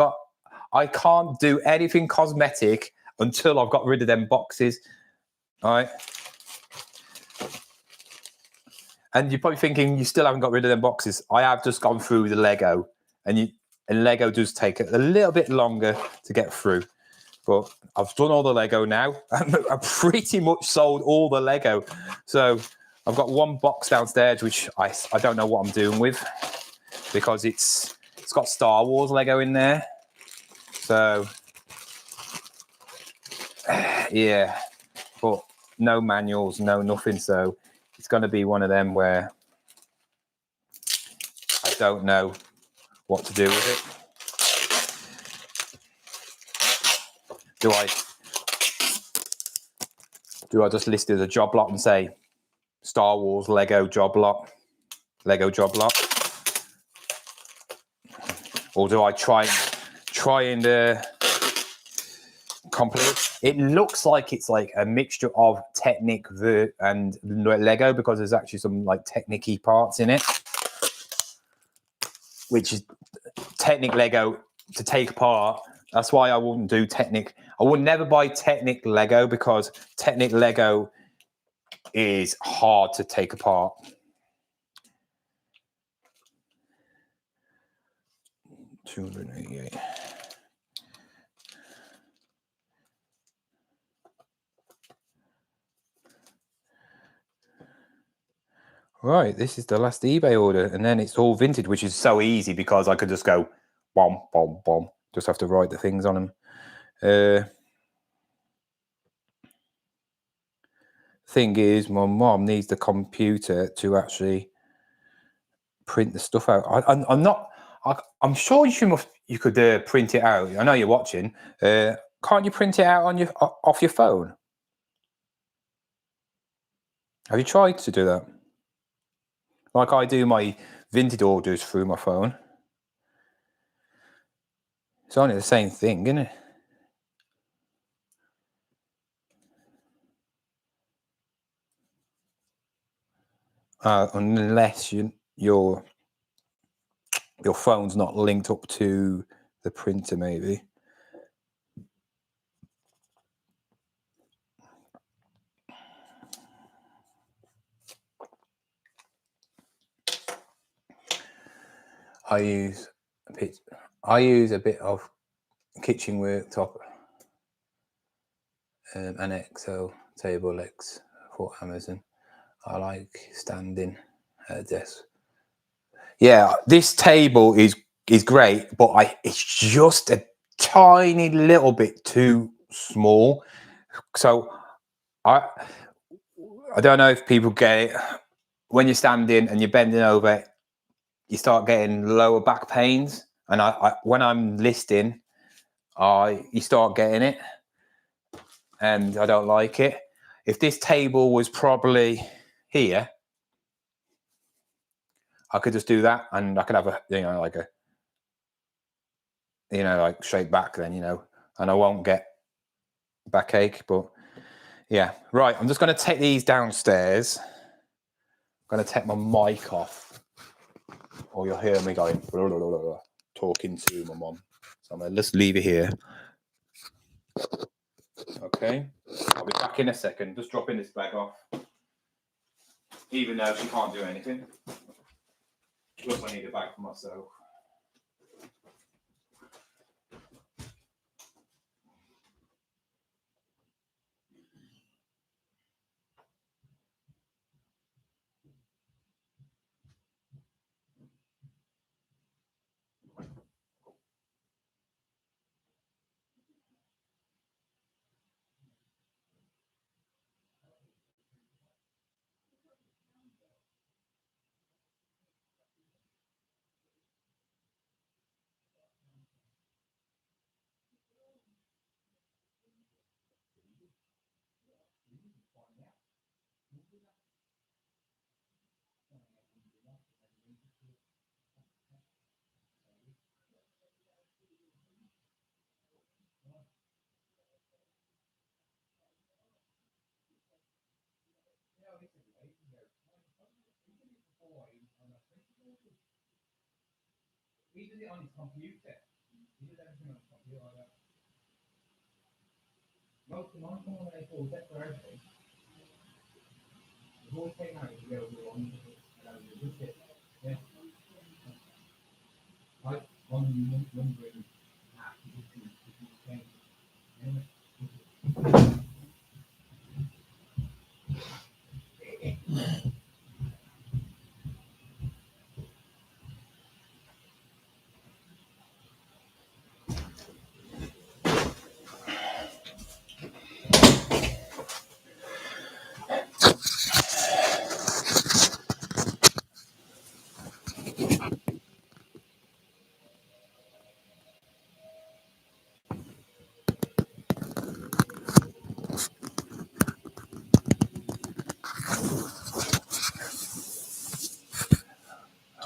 can't do anything cosmetic until I've got rid of them boxes. All right. And you're probably thinking you still haven't got rid of them boxes. I have just gone through the Lego, and Lego does take a little bit longer to get through. But I've done all the Lego now. I've pretty much sold all the Lego. So I've got one box downstairs, which I don't know what I'm doing with, because it's got Star Wars Lego in there. So, yeah. But no manuals, no nothing. So it's going to be one of them where I don't know what to do with it. Do I just list it as a job lot and say Star Wars Lego job lot, or do I try and complete? It looks like it's like a mixture of Technic and Lego, because there's actually some like Technic-y parts in it, which is Technic Lego to take apart. That's why I wouldn't do Technic. I would never buy Technic Lego, because Technic Lego is hard to take apart. $288. Right, this is the last eBay order, and then it's all Vinted, which is so easy because I could just go bomb, bomb, bomb. Just have to write the things on them. thing is, my mom needs the computer to actually print the stuff out. I'm not. I'm sure you could print it out. I know you're watching. Can't you print it out on your off your phone? Have you tried to do that? Like I do my Vinted orders through my phone. It's only the same thing, isn't it? Unless your phone's not linked up to the printer, maybe. I use a bit of kitchen worktop and Excel table X for Amazon. I like standing at a desk. Yeah, this table is great, but it's just a tiny little bit too small. So I don't know if people get it. When you're standing and you're bending over, you start getting lower back pains. And when I'm listing, you start getting it, and I don't like it. If this table was probably here, I could just do that, and I could have like straight back then, and I won't get backache. But yeah, right. I'm just going to take these downstairs. I'm going to take my mic off, or you'll hear me going blah, blah, blah, blah, talking to my mom. So I'm going to just leave it here. Okay, I'll be back in a second. Just dropping this bag off, even though she can't do anything. Plus, I need a bag for myself. He did it on his computer. He did everything on his computer like that. Most of my phone, they call that for everything. The whole thing out is go along with it, and I was with it. Yeah. Like, on the numbering app, you can change it.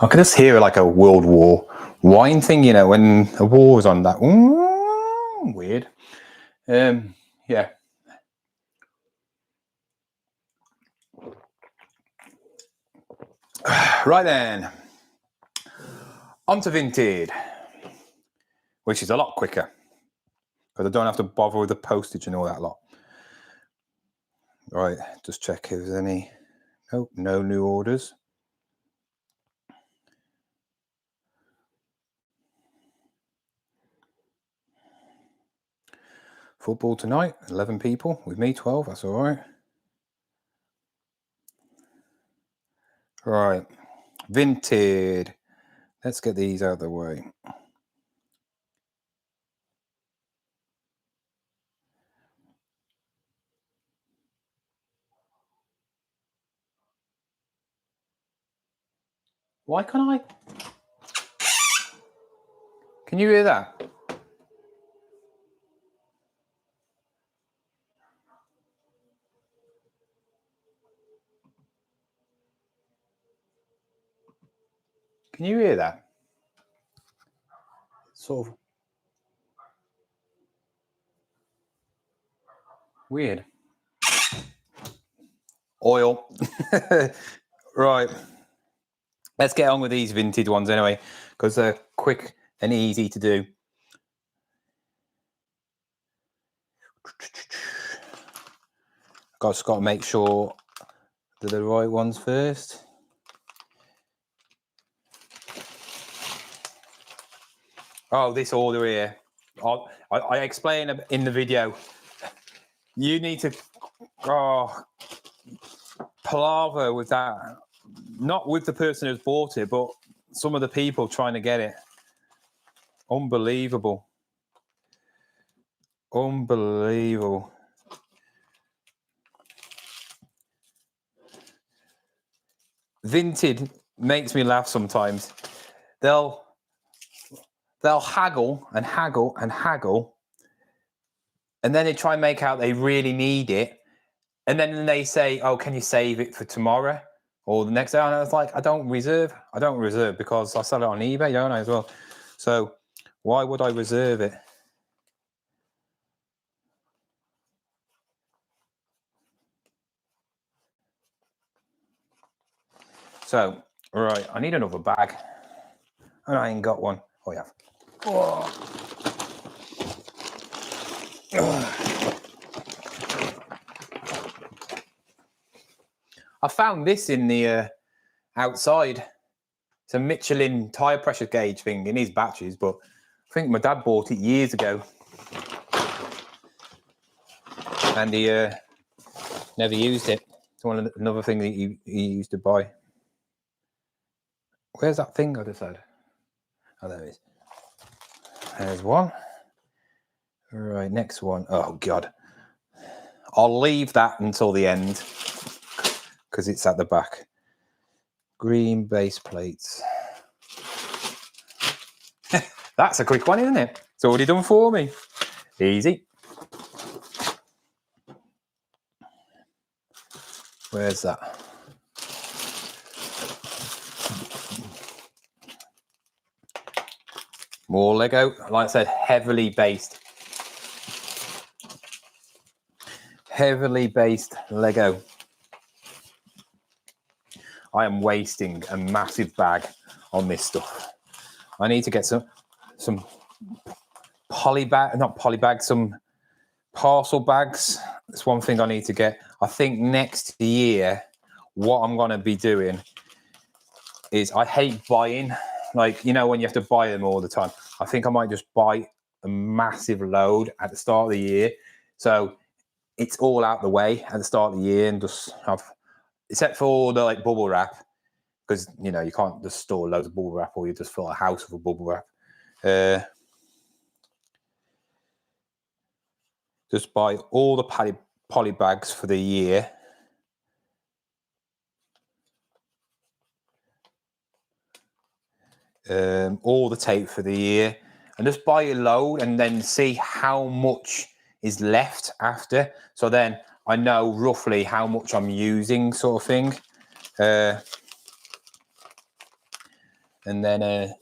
I can just hear like a World War wine thing, when a war was on. That weird. Yeah. Right then, on to Vinted, which is a lot quicker because I don't have to bother with the postage and all that lot. Right, just check if there's any. Nope, no new orders. Football tonight, 11 people. With me, 12. That's all right. Right, Vinted. Let's get these out of the way. Why can't I? Can you hear that? Can you hear that? Sort of weird. Oil. Right. Let's get on with these vintage ones anyway, because they're quick and easy to do. Just got to make sure they're the right ones first. Oh, this order here. I explain in the video. You need to palaver with that. Not with the person who's bought it, but some of the people trying to get it. Unbelievable. Unbelievable. Vinted makes me laugh sometimes. They'll haggle and haggle and haggle, and then they try and make out they really need it, and then they say, "Oh, can you save it for tomorrow or the next day?" And I was like, I don't reserve because I sell it on eBay, don't I, as well? So why would I reserve it? So, right, I need another bag. And I ain't got one. Oh, yeah. Oh. I found this in the outside. It's a Michelin tire pressure gauge thing in his batteries, but I think my dad bought it years ago. And he never used it. It's another thing that he used to buy. Where's that thing I just had? Oh, there it is. There's one. Right, next one. Oh, God. I'll leave that until the end because it's at the back. Green base plates. That's a quick one, isn't it? It's already done for me. Easy. Where's that? More Lego. Like I said, heavily based. Heavily based Lego. I am wasting a massive bag on this stuff. I need to get some some parcel bags. That's one thing I need to get. I think next year, what I'm going to be doing is, I hate buying, like, you know, when you have to buy them all the time. I think I might just buy a massive load at the start of the year. So it's all out the way at the start of the year and just have, except for all the like bubble wrap, because, you know, you can't just store loads of bubble wrap or you just fill a house with a bubble wrap. Just buy all the poly bags for the year. All the tape for the year, and just buy a load and then see how much is left after. So then I know roughly how much I'm using, sort of thing. And then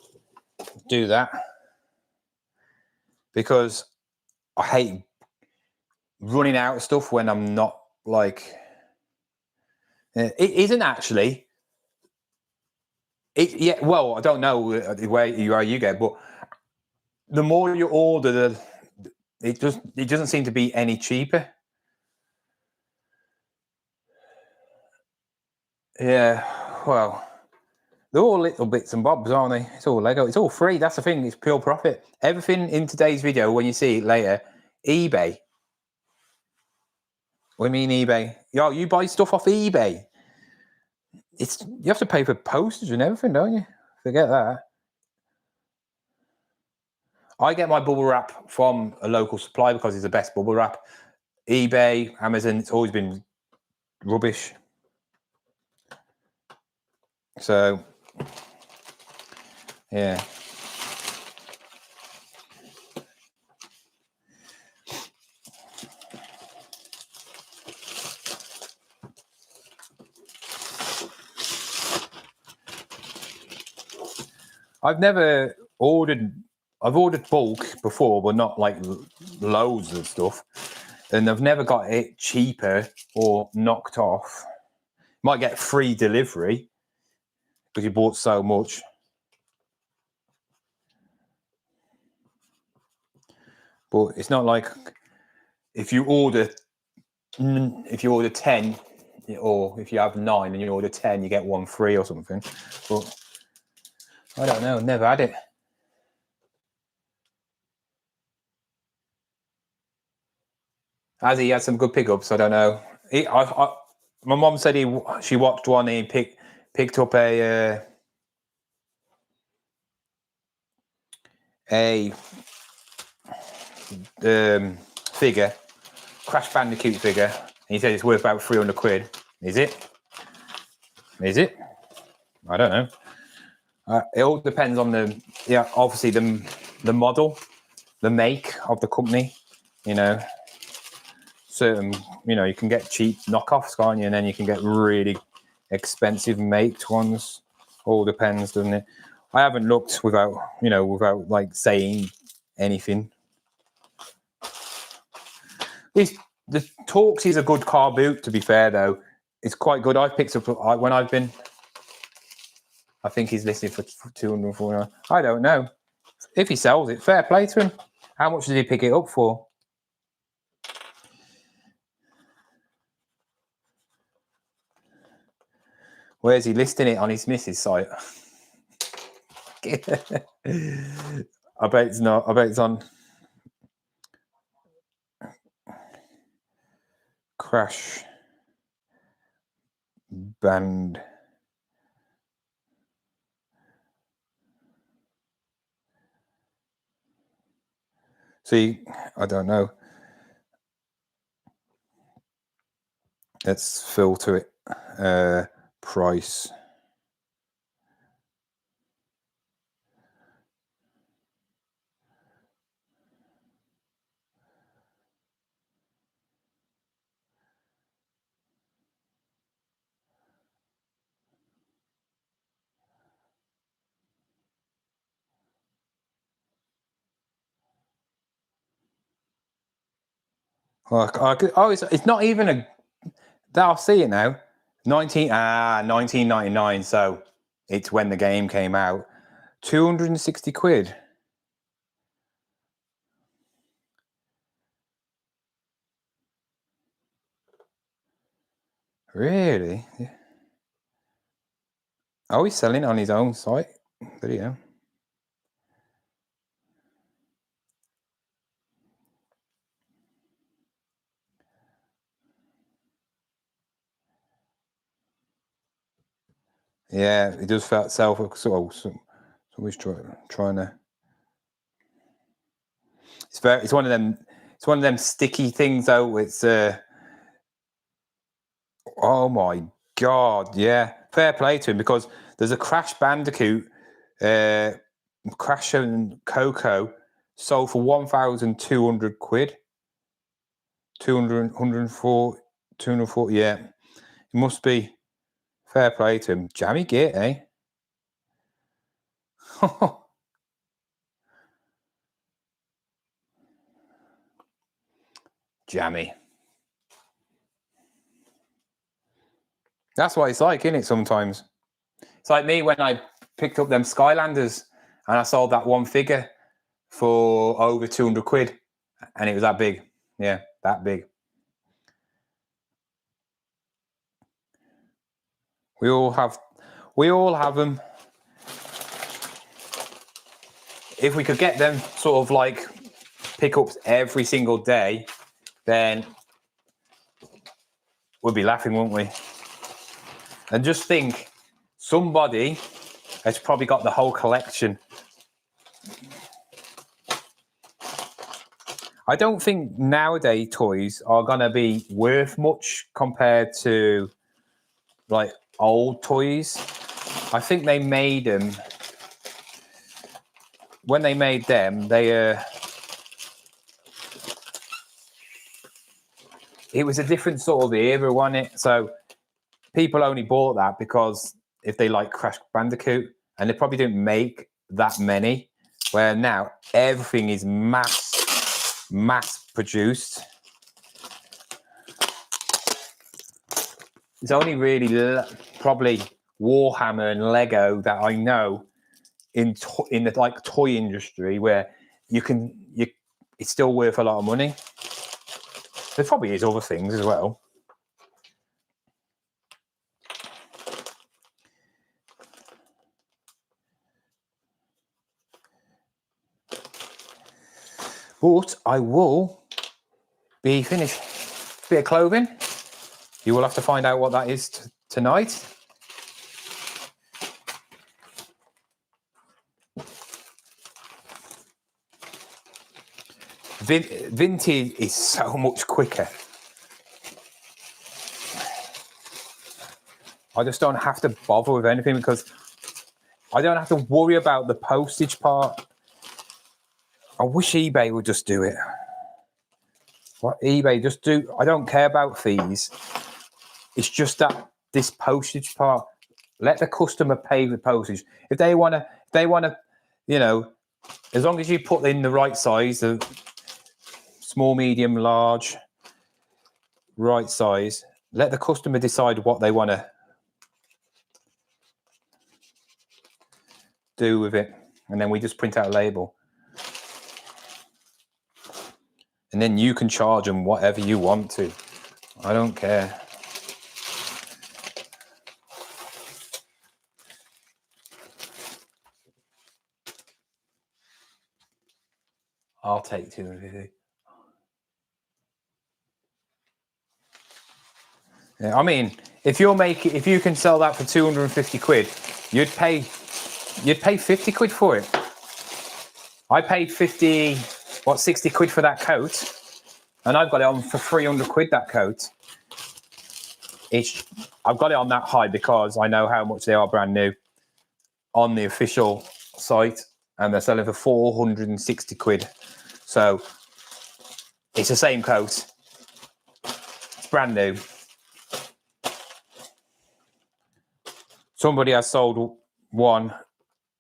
do that, because I hate running out of stuff when I'm not, like, it isn't actually. Yeah, well, I don't know where you get, but the more you order, it doesn't seem to be any cheaper. Yeah, well, they're all little bits and bobs, aren't they? It's all Lego. It's all free. That's the thing. It's pure profit. Everything in today's video, when you see it later, eBay. What do you mean eBay? Yo, you buy stuff off eBay. You have to pay for postage and everything, don't you? Forget that. I get my bubble wrap from a local supplier because it's the best bubble wrap. eBay, Amazon, it's always been rubbish. So Yeah. I've ordered bulk before, but not like loads of stuff. And I've never got it cheaper or knocked off. Might get free delivery because you bought so much. But it's not like if you order 10, or if you have 9 and you order 10, you get 1 free or something. But I don't know, never had it. Has he had some good pickups? I don't know. My mom said she watched one. He picked up a figure, Crash Bandicoot figure. And he said it's worth about 300 quid. Is it? Is it? I don't know. It all depends on obviously the model, the make of the company. You know, certain, you can get cheap knockoffs, can't you? And then you can get really expensive made ones. All depends, doesn't it? I haven't looked without like saying anything. The Torx is a good car boot, to be fair, though. It's quite good. I've picked up when I've been. I think he's listed for 249. I don't know if he sells it. Fair play to him. How much did he pick it up for? Where's he listing it on his missus site? I bet it's not. I bet it's on Crash Band. See, I don't know. Let's filter it. Price. It's not even a. I'll see it now. 1999. So it's when the game came out. 260 quid. Really? Oh, he's selling it on his own site. Video. Yeah, it does feel self. Somebody's trying to. It's one of them. It's one of them sticky things, though. It's oh my god, yeah. Fair play to him, because there's a Crash Bandicoot, Crash and Coco, sold for 1,200 quid. 240. Yeah, it must be. Fair play to him. Jammy git, eh? Jammy. That's what it's like, isn't it, sometimes? It's like me when I picked up them Skylanders and I sold that one figure for over 200 quid. And it was that big. Yeah, that big. We all have them. If we could get them sort of like pickups every single day, then we'd be laughing, wouldn't we? And just think, somebody has probably got the whole collection. I don't think nowadays toys are going to be worth much compared to like old toys. I think they made them when they made them, it was a different sort of era, wasn't it? So people only bought that because if they like Crash Bandicoot, and they probably didn't make that many, where now everything is mass produced. It's only really probably Warhammer and Lego that I know in the like toy industry where it's still worth a lot of money. There probably is other things as well. But I will be finished. Bit of clothing. You will have to find out what that is tonight. Vinted is so much quicker. I just don't have to bother with anything because I don't have to worry about the postage part. I wish eBay would just do it. What eBay just do? I don't care about fees. It's just that this postage part. Let the customer pay the postage. If they wanna, you know, as long as you put in the right size, the small, medium, large, right size. Let the customer decide what they want to do with it, and then we just print out a label. And then you can charge them whatever you want to. I don't care. I'll take 250. Yeah, I mean, if you can sell that for 250 quid, you'd pay 50 quid for it. I paid 60 quid for that coat, and I've got it on for 300 quid, that coat. I've got it on that high because I know how much they are brand new on the official site, and they're selling for 460 quid. So it's the same coat. It's brand new. Somebody has sold one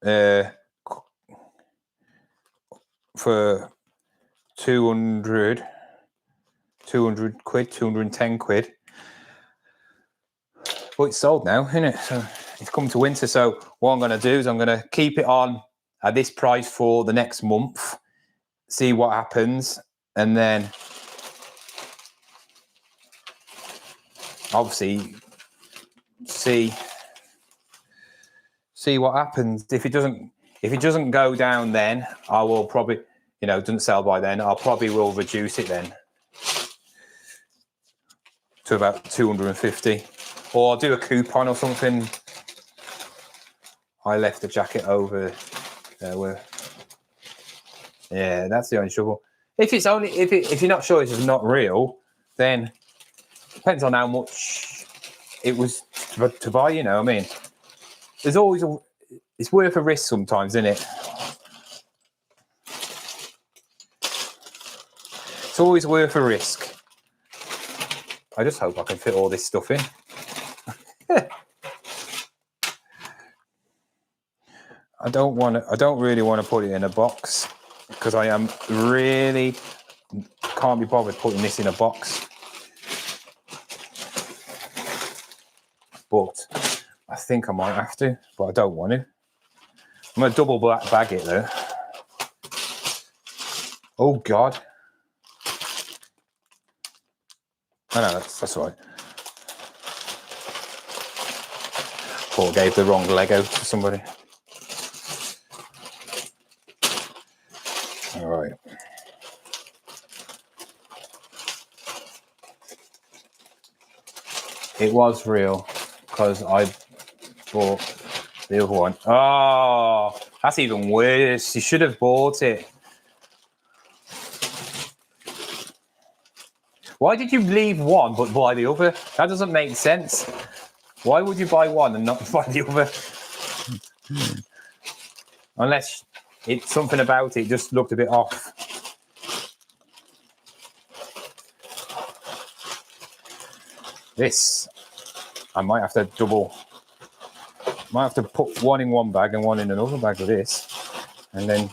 for 200 quid, 210 quid. But it's sold now, isn't it? So it's come to winter. So what I'm going to do is I'm going to keep it on at this price for the next month, see what happens, and then obviously see what happens. If it doesn't go down, then I will probably, doesn't sell by then, I'll probably will reduce it then to about 250, or I'll do a coupon or something. I left the jacket over there. Yeah, that's the only trouble. If you're not sure it's not real, then depends on how much it was to buy. I mean, there's always it's worth a risk sometimes, isn't it? It's always worth a risk. I just hope I can fit all this stuff in. I don't really want to put it in a box because I can't be bothered putting this in a box. But I think I might have to, but I don't want to. I'm going to double bag it though. Oh God. I know, that's right. Paul gave the wrong Lego to somebody. All right. It was real because I bought the other one. Oh, that's even worse. You should have bought it. Why did you leave one but buy the other? That doesn't make sense. Why would you buy one and not buy the other? Unless It's something about it just looked a bit off. This, I might have to put one in one bag and one in another bag with this, and then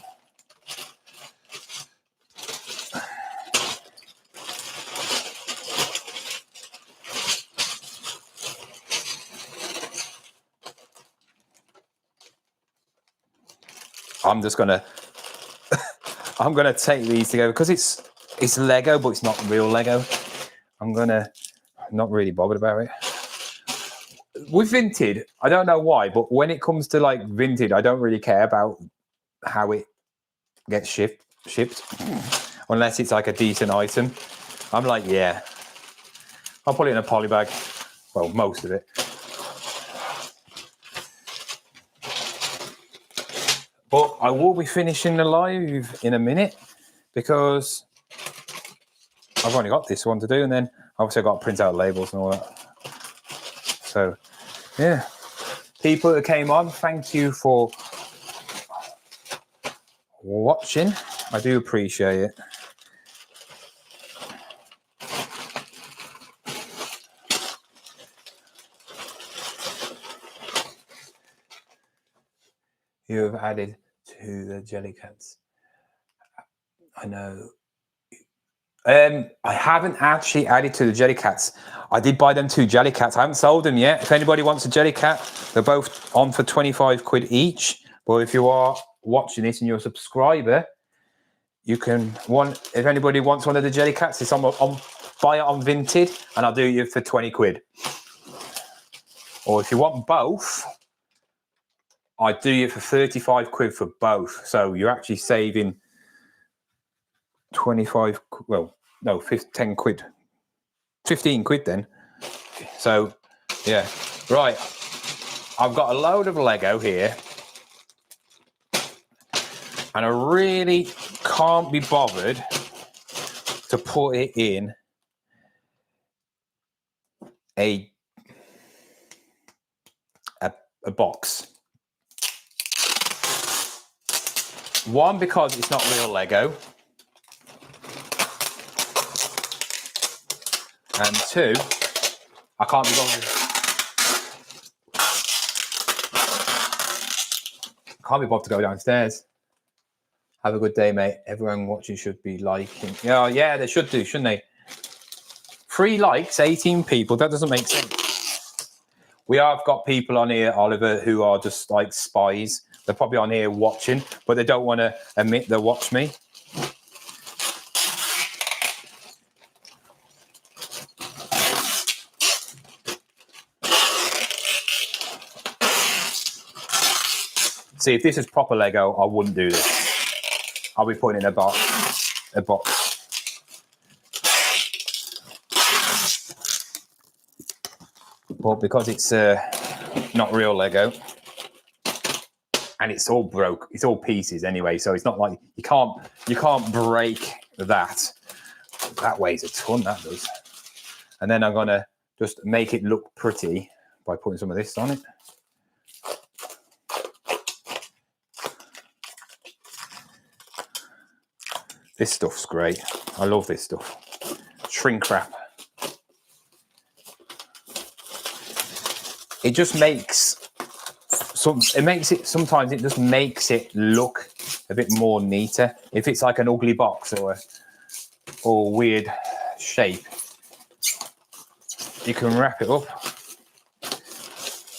I'm just gonna I'm gonna take these together because it's Lego, but it's not real Lego. I'm not really bothered about it. With Vinted, I don't know why, but when it comes to like Vinted, I don't really care about how it gets shipped unless it's like a decent item. I'm like, yeah, I'll put it in a poly bag. Well, most of it. But I will be finishing the live in a minute because I've only got this one to do, and then obviously I've got to print out labels and all that. So, yeah. People that came on, thank you for watching. I do appreciate it. You have added to the Jellycats. I know. I haven't actually added to the Jellycats. I did buy them 2 Jellycats. I haven't sold them yet. If anybody wants a Jellycat, they're both on for 25 quid each. But if you are watching this and you're a subscriber, you can if anybody wants one of the Jellycats, it's on buy it on Vinted and I'll do you for 20 quid. Or if you want both, I do you for 35 quid for both. So you're actually saving 25, well, no, 10 quid, 15 quid then. So, yeah. Right. I've got a load of Lego here. And I really can't be bothered to put it in a box. One, because it's not real Lego. And 2, I can't be bothered. Can't be bothered to go downstairs. Have a good day, mate. Everyone watching should be liking. Yeah, they should do, shouldn't they? 3 likes, 18 people. That doesn't make sense. We have got people on here, Oliver, who are just like spies. They're probably on here watching, but they don't want to admit they watch me. See, if this is proper Lego, I wouldn't do this. I'll be putting in a box. But because it's not real Lego, and it's all broke, it's all pieces anyway, so it's not like you can't break that. That weighs a ton, that does. And then I'm gonna just make it look pretty by putting some of this on it. This stuff's great. I love this stuff. Shrink wrap. It just makes sometimes it just makes it look a bit more neater. If it's like an ugly box or weird shape, you can wrap it up.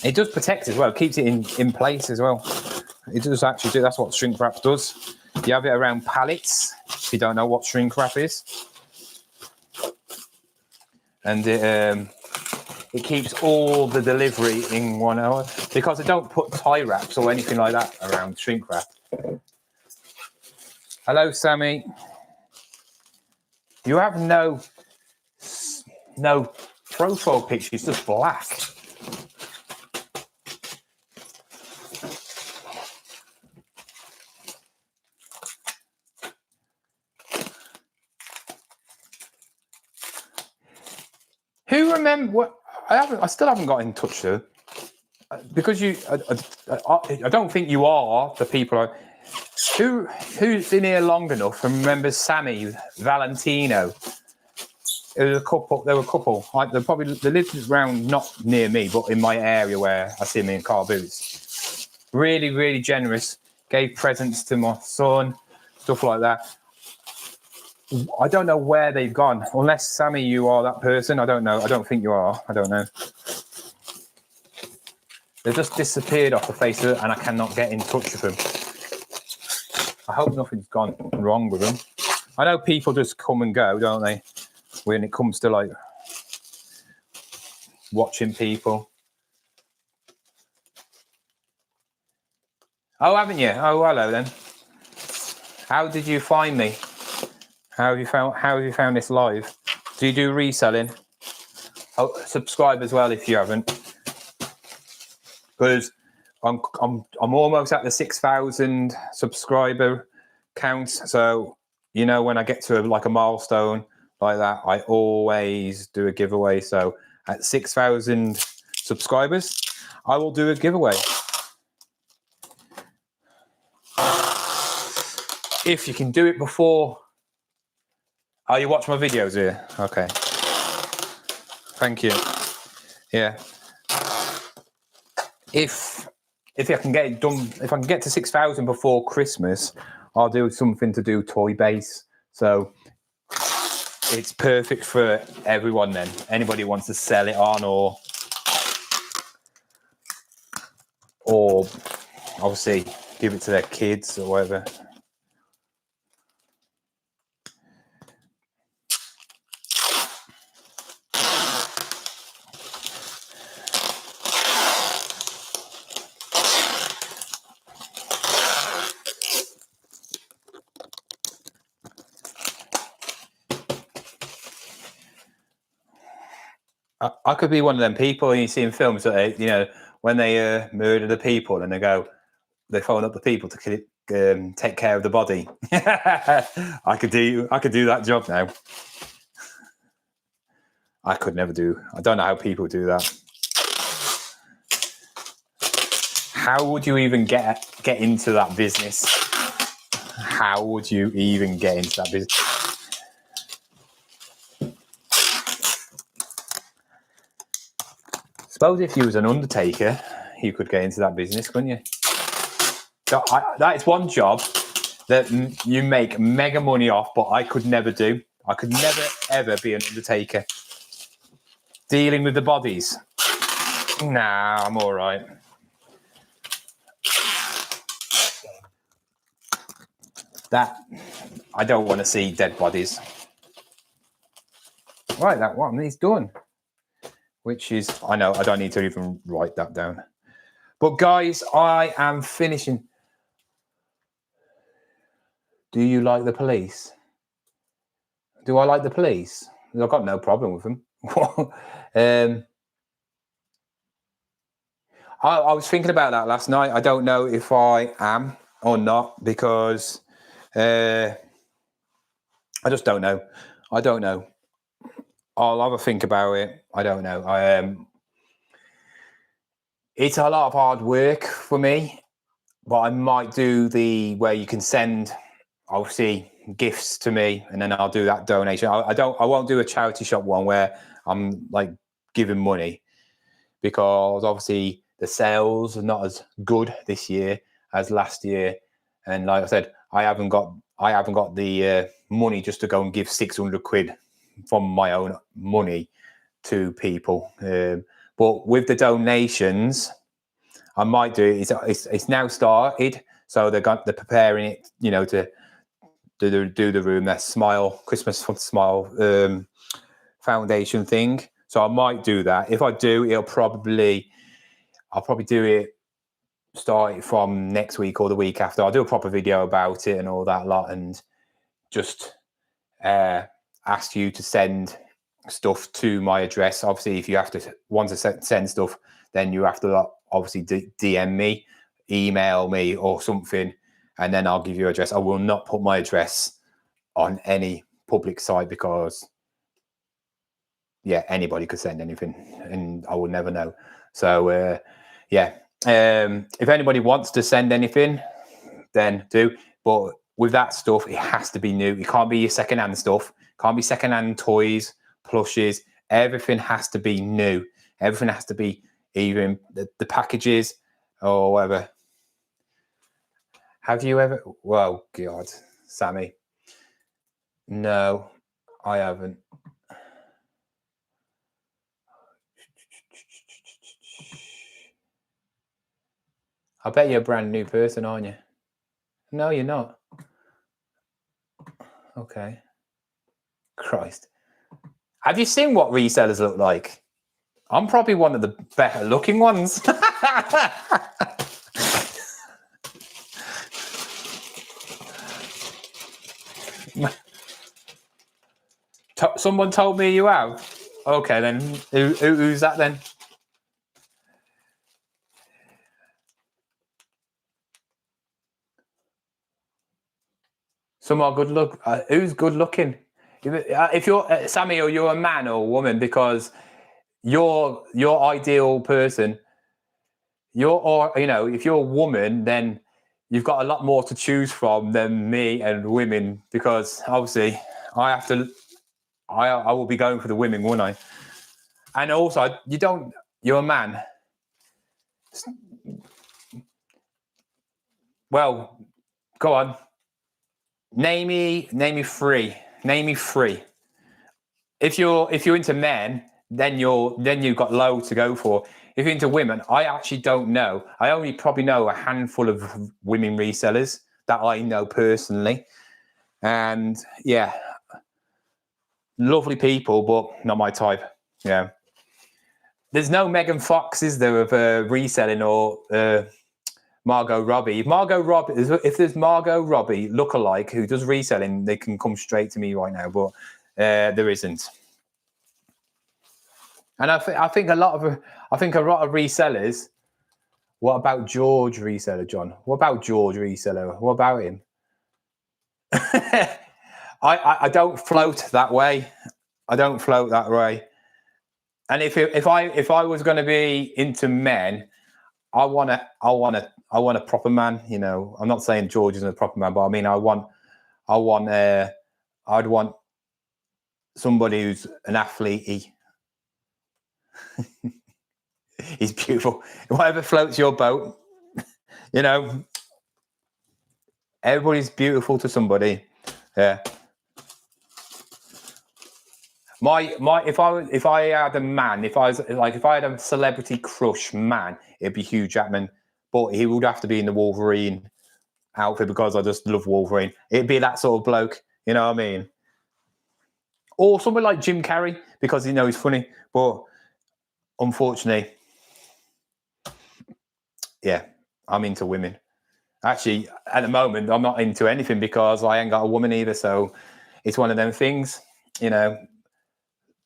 It does protect as well. It keeps it in place as well. It does actually do. That's what shrink wrap does. You have it around pallets. If you don't know what shrink wrap is, and it keeps all the delivery in 1 hour because I don't put tie wraps or anything like that around shrink wrap. Hello, Sammy. You have no profile picture. It's just black. Who remember what? I still haven't got in touch though, because I don't think you are the people. Who's been here long enough and remembers Sammy Valentino? There were a couple. They lived around, not near me, but in my area where I see them in car boots. Really, really generous. Gave presents to my son, stuff like that. I don't know where they've gone. Unless, Sammy, you are that person. I don't know. I don't think you are. I don't know. They've just disappeared off the face of it, and I cannot get in touch with them. I hope nothing's gone wrong with them. I know people just come and go, don't they? When it comes to like watching people. Oh, haven't you? Oh, hello then. How did you find me? How have you found this live? Do you do reselling? Oh, subscribe as well if you haven't. Because I'm almost at the 6,000 subscriber count. So, you know, when I get to like a milestone like that, I always do a giveaway. So at 6,000 subscribers, I will do a giveaway. If you can do it before. Oh, you watch my videos here? Okay. Thank you. Yeah. If I can get it done, if I can get to 6,000 before Christmas, I'll do something to do toy base. So it's perfect for everyone then. Anybody who wants to sell it on or obviously give it to their kids or whatever. I could be one of them people you see in films that they, you know, when they murder the people and they phone up the people to take care of the body. I could do that job now. I could never do. I don't know how people do that. How would you even get into that business? How would you even get into that business? Suppose if you was an undertaker, you could get into that business, couldn't you? So that is one job that you make mega money off, but I could never do. I could never, ever be an undertaker. Dealing with the bodies. Nah, I'm all right. I don't want to see dead bodies. Right, that one is done. Which is, I know, I don't need to even write that down. But guys, I am finishing. Do you like the police? Do I like the police? I've got no problem with them. I was thinking about that last night. I don't know if I am or not because I just don't know. I don't know. I'll have a think about it. I don't know. It's a lot of hard work for me, but I might do where you can send, obviously, gifts to me, and then I'll do that donation. I won't do a charity shop one where I'm like giving money, because obviously the sales are not as good this year as last year, and like I said, I haven't got the money just to go and give 600 quid from my own money to people. But with the donations, I might do it. It's now started, so they're preparing it, you know, to do the room, that Christmas Smile foundation thing. So I might do that. If I do, I'll probably do it, start it from next week or the week after. I'll do a proper video about it and all that lot, and just ask you to send stuff to my address. Obviously, if you want to send stuff, then you have to obviously DM me, email me or something, and then I'll give you an address. I will not put my address on any public site, because yeah, anybody could send anything and I will never know. So yeah, if anybody wants to send anything, then do. But with that stuff, it has to be new. It can't be your secondhand stuff. Can't be secondhand toys, plushes. Everything has to be new. Everything has to be even the packages or whatever. Have you ever? Well, God, Sammy. No, I haven't. I bet you're a brand new person, aren't you? No, you're not. Okay. Christ. Have you seen what resellers look like? I'm probably one of the better looking ones. Someone told me you have. Okay, then who's that then? Some are good look. Who's good looking? If you're Sammy, or you're a man or a woman, because your ideal person, if you're a woman, then you've got a lot more to choose from than me and women, because obviously I will be going for the women, won't I? And also, you're a man. Well, go on. Name me three. Name me three. If you're into men, then you've got low to go for. If you're into women, I actually don't know. I only probably know a handful of women resellers that I know personally. And yeah, lovely people, but not my type. Yeah. There's no Megan Fox, is there, of reselling, or Margot Robbie. If there's Margot Robbie lookalike who does reselling, they can come straight to me right now, but there isn't. And I think a lot of resellers. What about George reseller, John? What about George reseller? What about him? I don't float that way. I don't float that way. And if I was going to be into men, I want a proper man. You know, I'm not saying George isn't a proper man, but I mean I'd want somebody who's an athlete. He's beautiful. Whatever floats your boat, you know. Everybody's beautiful to somebody. Yeah. If I had a man, if I had a celebrity crush man, it'd be Hugh Jackman, but he would have to be in the Wolverine outfit because I just love Wolverine. It'd be that sort of bloke, you know what I mean? Or somebody like Jim Carrey, because he's funny, but unfortunately, yeah, I'm into women. Actually, at the moment, I'm not into anything because I ain't got a woman either. So it's one of them things,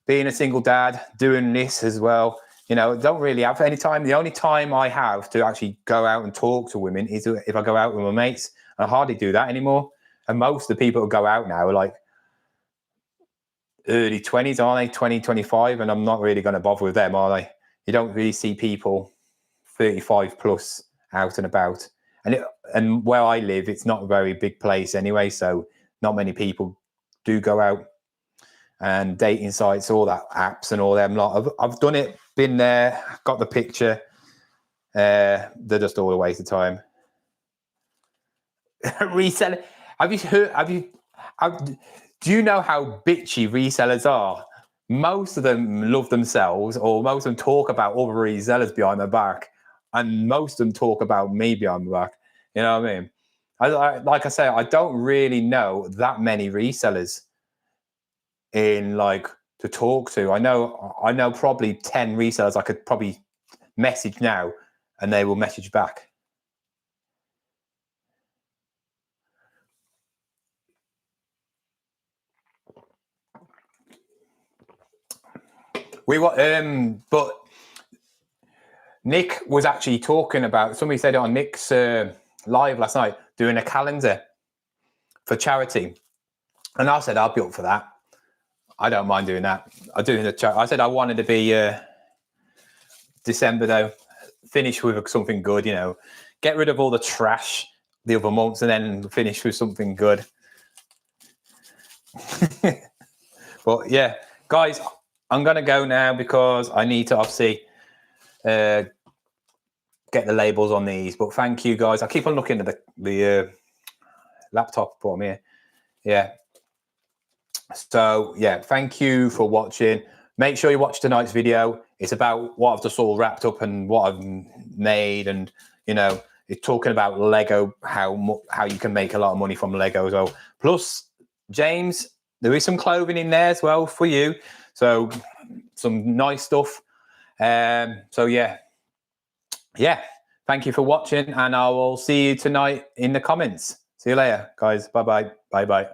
being a single dad, doing this as well, don't really have any time. The only time I have to actually go out and talk to women is if I go out with my mates. I hardly do that anymore. And most of the people who go out now are like early 20s, aren't they? 20, 25, and I'm not really going to bother with them, are they? You don't really see people 35 plus out and about. And where I live, it's not a very big place anyway, so not many people do go out. And dating sites, all that apps and all them lot. I've done it, been there, got the picture. They're just all a waste of time. Reseller. Do you know how bitchy resellers are? Most of them love themselves, or most of them talk about other resellers behind their back, and most of them talk about me behind my back. You know what I mean? Like I say, I don't really know that many resellers to talk to. I know probably 10 resellers I could probably message now, and they will message back. But Nick was actually talking about, somebody said it on Nick's live last night, doing a calendar for charity. And I said, I'll be up for that. I don't mind doing that. I said I wanted to be December though, finish with something good, get rid of all the trash, the other months and then finish with something good. But yeah, guys, I'm gonna go now because I need to obviously get the labels on these. But thank you, guys. I keep on looking at the laptop for me. Yeah. So yeah, thank you for watching. Make sure you watch tonight's video. It's about what I've just all wrapped up and what I've made, and you know, it's talking about Lego, how you can make a lot of money from Lego as well. Plus, James, there is some clothing in there as well for you. So some nice stuff. So yeah. Thank you for watching, and I will see you tonight in the comments. See you later, guys. Bye bye. Bye bye.